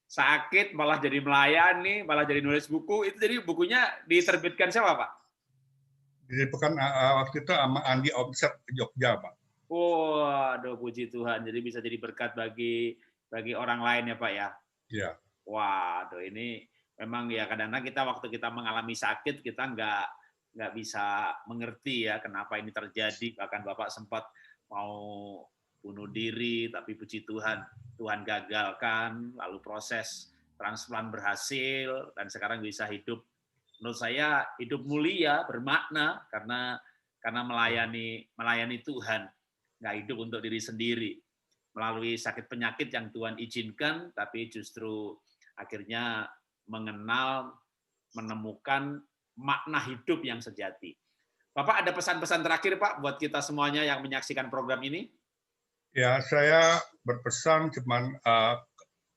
sakit malah jadi melayani, malah jadi nulis buku. Itu jadi bukunya diterbitkan siapa, Pak? Diterbitkan waktu itu sama Andi Omset Jogja, Pak. Waduh, puji Tuhan. Jadi bisa jadi berkat bagi orang lain ya, Pak ya. Iya. Waduh, ini memang ya kadang-kadang kita waktu kita mengalami sakit kita nggak bisa mengerti ya kenapa ini terjadi. Bahkan Bapak sempat mau bunuh diri, tapi puji Tuhan, Tuhan gagalkan, lalu proses transplant berhasil, dan sekarang bisa hidup. Menurut saya hidup mulia, bermakna karena melayani Tuhan, nggak hidup untuk diri sendiri. Melalui sakit penyakit yang Tuhan izinkan, tapi justru akhirnya mengenal, menemukan makna hidup yang sejati. Bapak ada pesan-pesan terakhir Pak buat kita semuanya yang menyaksikan program ini? Ya, saya berpesan cuman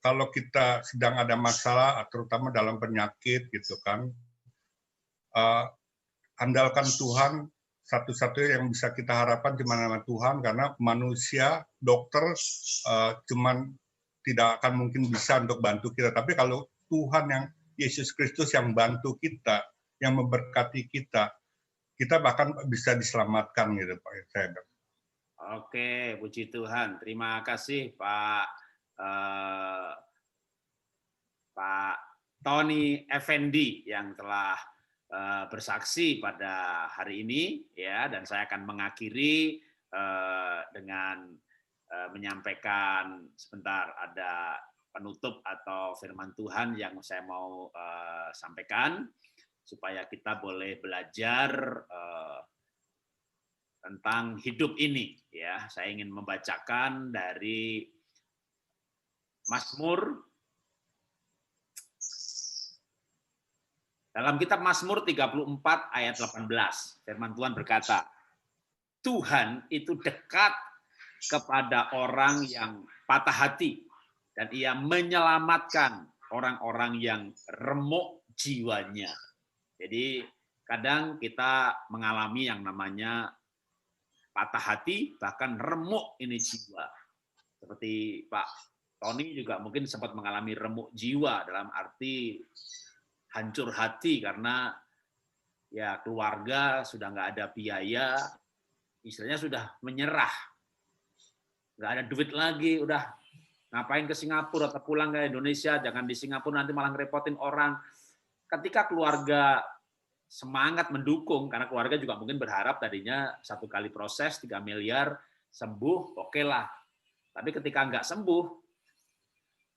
kalau kita sedang ada masalah, terutama dalam penyakit gitu kan, andalkan Tuhan. Satu-satunya yang bisa kita harapkan cuma nama Tuhan, karena manusia, dokter cuman tidak akan mungkin bisa untuk bantu kita. Tapi kalau Tuhan yang Yesus Kristus yang bantu kita, yang memberkati kita, kita bahkan bisa diselamatkan gitu Pak. Oke, puji Tuhan. Terima kasih Pak Tony Effendi yang telah bersaksi pada hari ini ya, dan saya akan mengakhiri dengan menyampaikan sebentar ada penutup atau firman Tuhan yang saya mau sampaikan supaya kita boleh belajar tentang hidup ini ya. Saya ingin membacakan dari Mazmur. Dalam kitab Mazmur 34 ayat 18, firman Tuhan berkata, Tuhan itu dekat kepada orang yang patah hati, dan ia menyelamatkan orang-orang yang remuk jiwanya. Jadi kadang kita mengalami yang namanya patah hati, bahkan remuk ini jiwa. Seperti Pak Tony juga mungkin sempat mengalami remuk jiwa, dalam arti hancur hati karena ya keluarga sudah nggak ada biaya, istilahnya sudah menyerah, nggak ada duit lagi, udah ngapain ke Singapura atau pulang ke Indonesia, jangan di Singapura nanti malah ngerepotin orang. Ketika keluarga semangat mendukung, karena keluarga juga mungkin berharap tadinya 1 kali proses 3 miliar sembuh, oke lah. Tapi ketika nggak sembuh,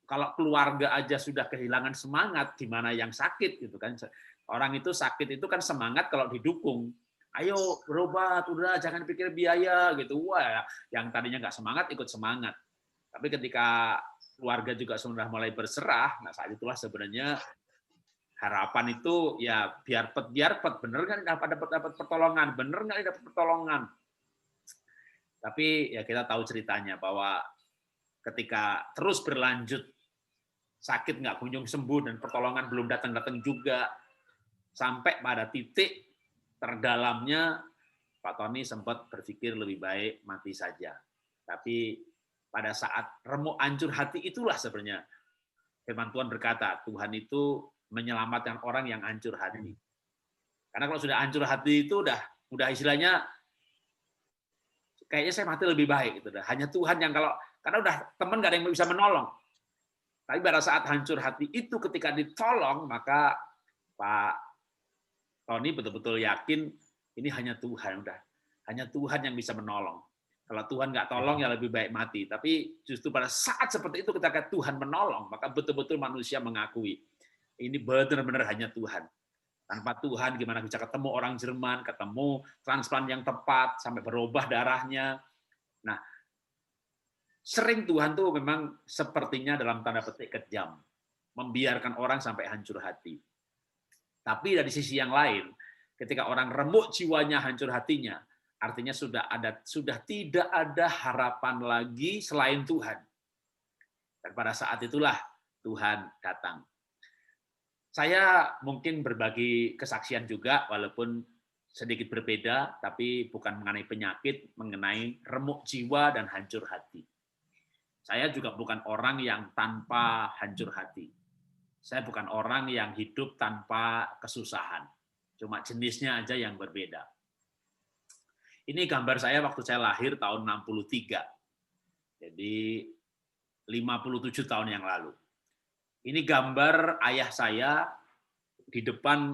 kalau keluarga aja sudah kehilangan semangat, gimana yang sakit gitu kan? Orang itu sakit itu kan semangat kalau didukung. Ayo berobat, udah jangan pikir biaya gitu. Wah, yang tadinya nggak semangat ikut semangat. Tapi ketika keluarga juga sudah mulai berserah, nah saat itulah sebenarnya harapan itu ya biar pet bener kan dapat pertolongan, bener nggak dapat pertolongan. Tapi ya kita tahu ceritanya bahwa ketika terus berlanjut sakit nggak kunjung sembuh dan pertolongan belum datang juga, sampai pada titik terdalamnya Pak Tony sempat berpikir lebih baik mati saja. Tapi pada saat remuk hancur hati itulah sebenarnya firman Tuhan berkata, Tuhan itu menyelamatkan orang yang hancur hati. Karena kalau sudah hancur hati itu udah istilahnya kayaknya saya mati lebih baik gitu. Hanya Tuhan yang karena udah teman gak ada yang bisa menolong. Tapi pada saat hancur hati itu ketika ditolong, maka Pak Tony betul-betul yakin ini hanya Tuhan, hanya Tuhan yang bisa menolong. Kalau Tuhan nggak tolong ya lebih baik mati. Tapi justru pada saat seperti itu ketika Tuhan menolong, maka betul-betul manusia mengakui ini benar-benar hanya Tuhan. Tanpa Tuhan gimana bisa ketemu orang Jerman, ketemu transplant yang tepat sampai berubah darahnya. Nah, sering Tuhan tuh memang sepertinya dalam tanda petik kejam, membiarkan orang sampai hancur hati. Tapi dari sisi yang lain, ketika orang remuk jiwanya, hancur hatinya, artinya sudah tidak ada harapan lagi selain Tuhan. Dan pada saat itulah Tuhan datang. Saya mungkin berbagi kesaksian juga, walaupun sedikit berbeda, tapi bukan mengenai penyakit, mengenai remuk jiwa dan hancur hati. Saya juga bukan orang yang tanpa hancur hati. Saya bukan orang yang hidup tanpa kesusahan. Cuma jenisnya aja yang berbeda. Ini gambar saya waktu saya lahir tahun 63. Jadi 57 tahun yang lalu. Ini gambar ayah saya di depan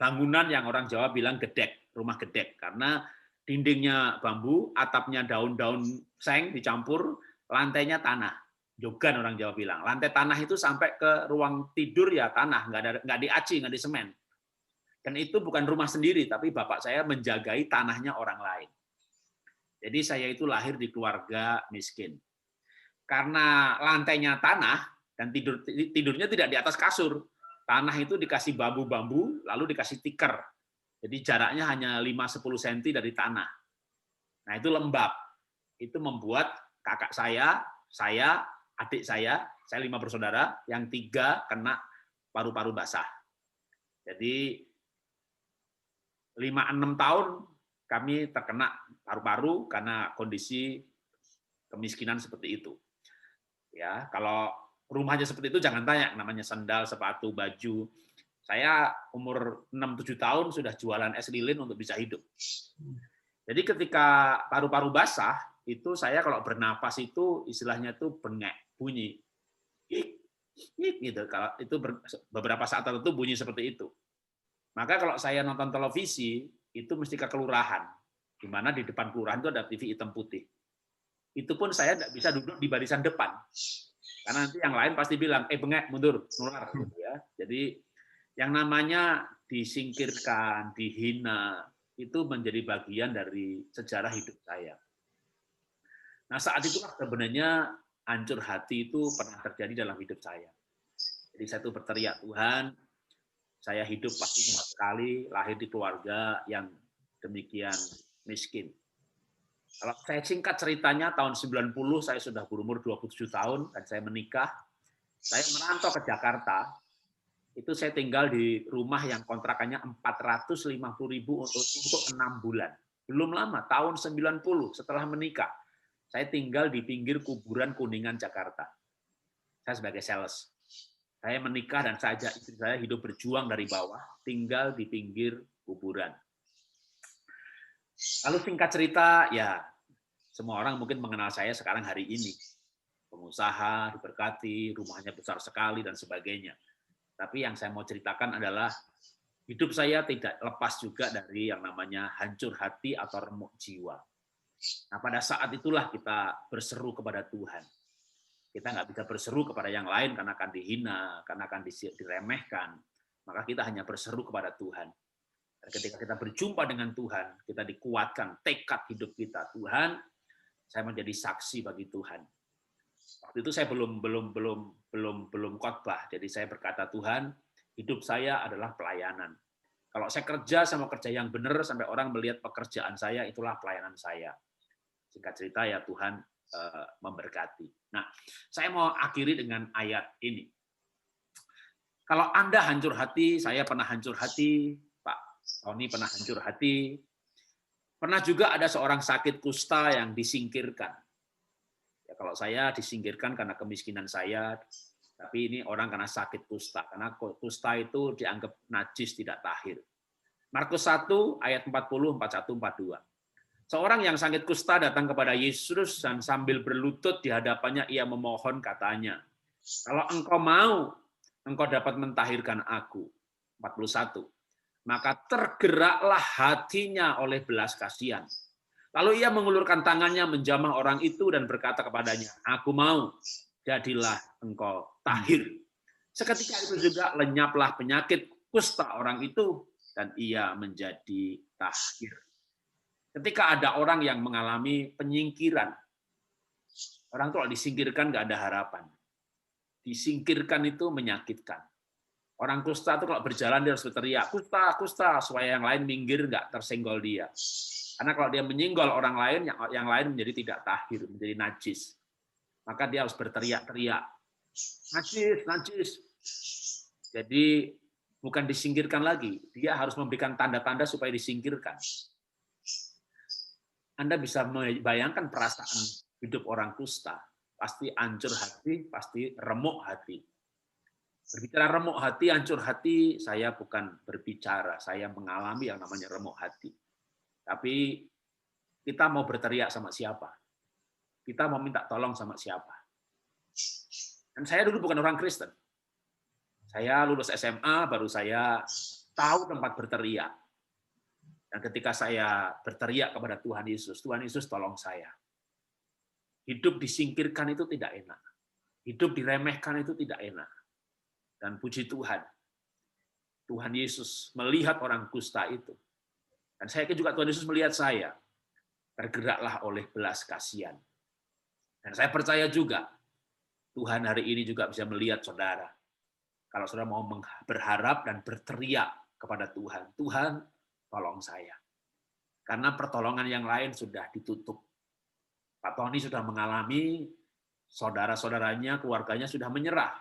bangunan yang orang Jawa bilang gedek, rumah gedek. Karena dindingnya bambu, atapnya daun-daun seng dicampur, lantainya tanah. Jogan orang Jawa bilang. Lantai tanah itu sampai ke ruang tidur ya tanah, nggak diaci, nggak disemen. Dan itu bukan rumah sendiri, tapi bapak saya menjagai tanahnya orang lain. Jadi saya itu lahir di keluarga miskin. Karena lantainya tanah, dan tidurnya tidak di atas kasur. Tanah itu dikasih bambu-bambu, lalu dikasih tikar. Jadi jaraknya hanya 5-10 cm dari tanah. Nah itu lembab. Itu membuat kakak saya, adik saya 5 bersaudara, yang 3 kena paru-paru basah. Jadi 5-6 tahun kami terkena paru-paru karena kondisi kemiskinan seperti itu. Ya, kalau rumahnya seperti itu jangan tanya, namanya sandal, sepatu, baju. Saya umur 6-7 tahun sudah jualan es lilin untuk bisa hidup. Jadi ketika paru-paru basah, itu saya kalau bernapas itu istilahnya itu bengek, bunyi. Gitu. Kalau itu beberapa saat tertentu bunyi seperti itu. Maka kalau saya nonton televisi, itu mesti ke kelurahan. Di mana di depan kelurahan itu ada TV hitam putih. Itu pun saya tidak bisa duduk di barisan depan. Karena nanti yang lain pasti bilang, bengek, mundur, nular. Gitu ya. Jadi yang namanya disingkirkan, dihina, itu menjadi bagian dari sejarah hidup saya. Nah saat itulah sebenarnya hancur hati itu pernah terjadi dalam hidup saya. Jadi saya tuh berteriak, Tuhan, saya hidup pasti sekali lahir di keluarga yang demikian miskin. Kalau saya singkat ceritanya, tahun 90 saya sudah berumur 27 tahun dan saya menikah. Saya merantau ke Jakarta. Itu saya tinggal di rumah yang kontrakannya 450.000 untuk 6 bulan. Belum lama, tahun 90 setelah menikah. Saya tinggal di pinggir kuburan Kuningan Jakarta. Saya sebagai sales. Saya menikah dan saya ajak istri saya hidup berjuang dari bawah, tinggal di pinggir kuburan. Lalu singkat cerita, ya semua orang mungkin mengenal saya sekarang hari ini. Pengusaha, diberkati, rumahnya besar sekali, dan sebagainya. Tapi yang saya mau ceritakan adalah hidup saya tidak lepas juga dari yang namanya hancur hati atau remuk jiwa. Nah pada saat itulah kita berseru kepada Tuhan. Kita nggak bisa berseru kepada yang lain karena akan dihina, karena akan diremehkan. Maka kita hanya berseru kepada Tuhan. Dan ketika kita berjumpa dengan Tuhan, kita dikuatkan tekad hidup kita. Tuhan, saya menjadi saksi bagi Tuhan. Waktu itu saya belum khotbah, jadi saya berkata, Tuhan, hidup saya adalah pelayanan. Kalau saya kerja sama kerja yang benar sampai orang melihat pekerjaan saya, itulah pelayanan saya. Singkat cerita ya Tuhan memberkati. Nah, saya mau akhiri dengan ayat ini. Kalau Anda hancur hati, saya pernah hancur hati, Pak Tony pernah hancur hati. Pernah juga ada seorang sakit kusta yang disingkirkan. Ya, kalau saya disingkirkan karena kemiskinan saya, tapi ini orang karena sakit kusta. Karena kusta itu dianggap najis, tidak tahir. Markus 1 ayat 40, 41, 42. Seorang yang sakit kusta datang kepada Yesus dan sambil berlutut di hadapannya ia memohon katanya, kalau engkau mau, engkau dapat mentahirkan aku. 41. Maka tergeraklah hatinya oleh belas kasihan. Lalu ia mengulurkan tangannya menjamah orang itu dan berkata kepadanya, aku mau, jadilah engkau tahir. Seketika itu juga lenyaplah penyakit kusta orang itu dan ia menjadi tahir. Ketika ada orang yang mengalami penyingkiran, orang itu kalau disingkirkan nggak ada harapan. Disingkirkan itu menyakitkan. Orang kusta itu kalau berjalan dia harus berteriak, kusta, kusta, supaya yang lain minggir nggak tersenggol dia. Karena kalau dia menyinggol orang lain, yang lain menjadi tidak tahir, menjadi najis. Maka dia harus berteriak-teriak, najis, najis. Jadi bukan disingkirkan lagi, dia harus memberikan tanda-tanda supaya disingkirkan. Anda bisa membayangkan perasaan hidup orang kusta, pasti hancur hati, pasti remuk hati. Berbicara remuk hati, hancur hati, saya bukan berbicara, saya mengalami yang namanya remuk hati. Tapi kita mau berteriak sama siapa? Kita mau minta tolong sama siapa? Dan saya dulu bukan orang Kristen. Saya lulus SMA, baru saya tahu tempat berteriak. Dan ketika saya berteriak kepada Tuhan Yesus tolong saya. Hidup disingkirkan itu tidak enak. Hidup diremehkan itu tidak enak. Dan puji Tuhan, Tuhan Yesus melihat orang kusta itu. Dan saya juga Tuhan Yesus melihat saya. Tergeraklah oleh belas kasihan. Dan saya percaya juga, Tuhan hari ini juga bisa melihat saudara. Kalau saudara mau berharap dan berteriak kepada Tuhan, Tuhan, tolong saya. Karena pertolongan yang lain sudah ditutup. Pak Tony sudah mengalami, saudara-saudaranya, keluarganya sudah menyerah.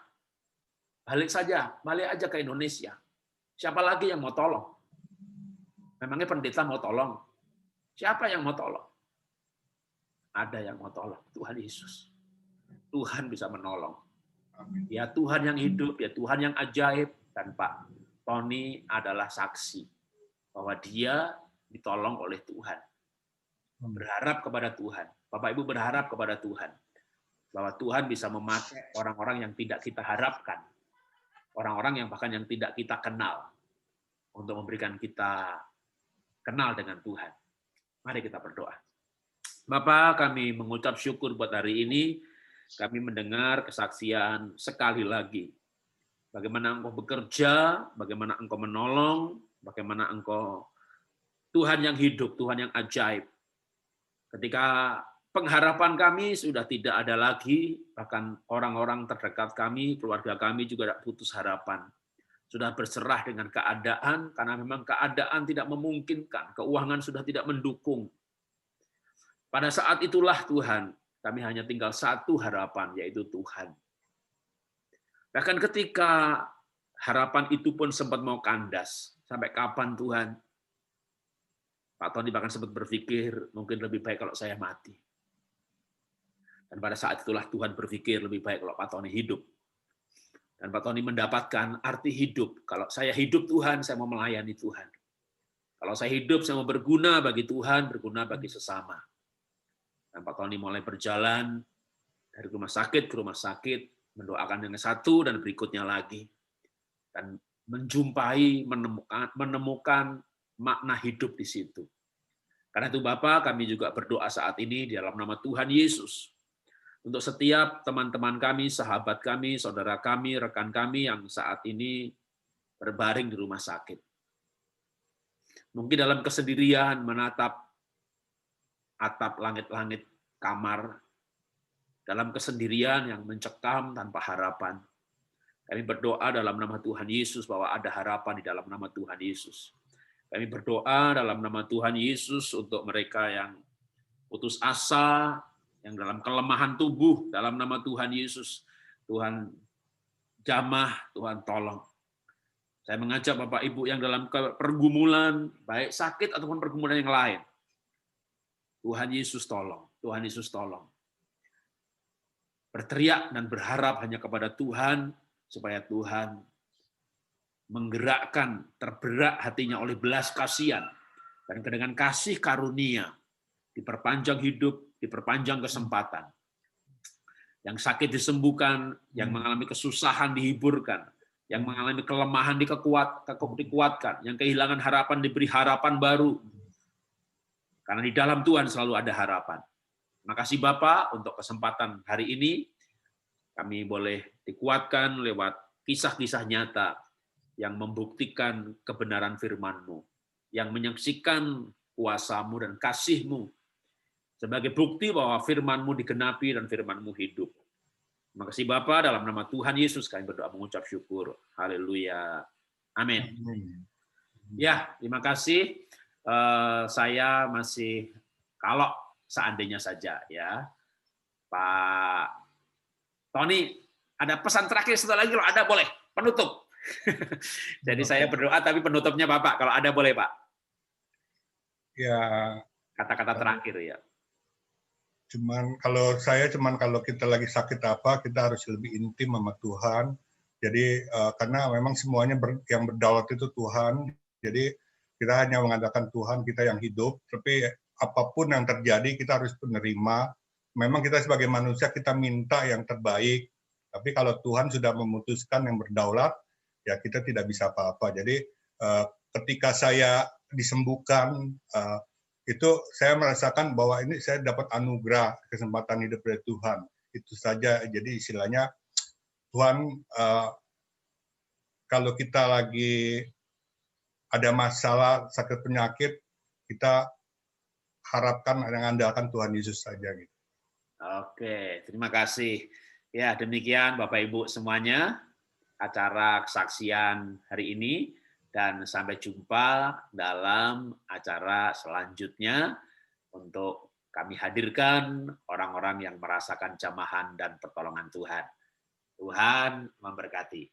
Balik aja ke Indonesia. Siapa lagi yang mau tolong? Memangnya pendeta mau tolong? Siapa yang mau tolong? Ada yang mau tolong, Tuhan Yesus. Tuhan bisa menolong. Ya Tuhan yang hidup, ya Tuhan yang ajaib. Dan Pak Tony adalah saksi bahwa dia ditolong oleh Tuhan. Berharap kepada Tuhan. Bapak Ibu berharap kepada Tuhan. Bahwa Tuhan bisa memakai orang-orang yang tidak kita harapkan. Orang-orang yang bahkan yang tidak kita kenal. Untuk memberikan kita kenal dengan Tuhan. Mari kita berdoa. Bapak, kami mengucap syukur buat hari ini. Kami mendengar kesaksian sekali lagi. Bagaimana Engkau bekerja, bagaimana Engkau menolong, bagaimana Engkau Tuhan yang hidup, Tuhan yang ajaib. Ketika pengharapan kami sudah tidak ada lagi, bahkan orang-orang terdekat kami, keluarga kami juga putus harapan. Sudah berserah dengan keadaan, karena memang keadaan tidak memungkinkan, keuangan sudah tidak mendukung. Pada saat itulah Tuhan, kami hanya tinggal satu harapan, yaitu Tuhan. Bahkan ketika harapan itu pun sempat mau kandas, sampai kapan Tuhan? Pak Tony bahkan sempat berpikir, mungkin lebih baik kalau saya mati. Dan pada saat itulah Tuhan berpikir, lebih baik kalau Pak Tony hidup. Dan Pak Tony mendapatkan arti hidup. Kalau saya hidup Tuhan, saya mau melayani Tuhan. Kalau saya hidup, saya mau berguna bagi Tuhan, berguna bagi sesama. Dan Pak Tony mulai berjalan dari rumah sakit ke rumah sakit, mendoakan yang satu dan berikutnya lagi. Dan menjumpai, menemukan makna hidup di situ. Karena itu Bapak, kami juga berdoa saat ini di dalam nama Tuhan Yesus. Untuk setiap teman-teman kami, sahabat kami, saudara kami, rekan kami yang saat ini berbaring di rumah sakit. Mungkin dalam kesendirian menatap atap langit-langit kamar, dalam kesendirian yang mencekam tanpa harapan. Kami berdoa dalam nama Tuhan Yesus bahwa ada harapan di dalam nama Tuhan Yesus. Kami berdoa dalam nama Tuhan Yesus untuk mereka yang putus asa, yang dalam kelemahan tubuh, dalam nama Tuhan Yesus. Tuhan jamah, Tuhan tolong. Saya mengajak Bapak Ibu yang dalam pergumulan, baik sakit ataupun pergumulan yang lain. Tuhan Yesus tolong, Tuhan Yesus tolong. berteriak dan berharap hanya kepada Tuhan, supaya Tuhan menggerakkan, tergerak hatinya oleh belas kasihan, dan dengan kasih karunia, diperpanjang hidup, diperpanjang kesempatan. Yang sakit disembuhkan, yang mengalami kesusahan dihiburkan, yang mengalami kelemahan dikuatkan, yang kehilangan harapan diberi harapan baru. Karena di dalam Tuhan selalu ada harapan. Terima kasih Bapak untuk kesempatan hari ini. Kami boleh dikuatkan lewat kisah-kisah nyata yang membuktikan kebenaran firman-Mu, yang menyaksikan kuasa-Mu dan kasih-Mu sebagai bukti bahwa firman-Mu digenapi dan firman-Mu hidup. Terima kasih Bapa, dalam nama Tuhan Yesus kami berdoa mengucap syukur. Haleluya. Amin. Ya, terima kasih. Saya masih, kalau seandainya saja ya, Pak Tony, ada pesan terakhir setelah lagi, kalau ada boleh, penutup. Jadi saya berdoa, tapi penutupnya Bapak, kalau ada boleh Pak. Ya. Kata-kata terakhir ya. Cuman kalau kita lagi sakit apa, kita harus lebih intim sama Tuhan. Jadi karena memang semuanya yang berdaulat itu Tuhan. Jadi kita hanya mengandalkan Tuhan, kita yang hidup. Tapi apapun yang terjadi kita harus menerima. Memang kita sebagai manusia kita minta yang terbaik. Tapi kalau Tuhan sudah memutuskan yang berdaulat, ya kita tidak bisa apa-apa. Jadi ketika saya disembuhkan, itu saya merasakan bahwa ini saya dapat anugerah kesempatan hidup dari Tuhan. Itu saja. Jadi istilahnya Tuhan, kalau kita lagi ada masalah sakit penyakit, kita harapkan mengandalkan Tuhan Yesus saja. Gitu. Oke, terima kasih. Ya, demikian Bapak Ibu semuanya acara kesaksian hari ini, dan sampai jumpa dalam acara selanjutnya untuk kami hadirkan orang-orang yang merasakan jamahan dan pertolongan Tuhan. Tuhan memberkati.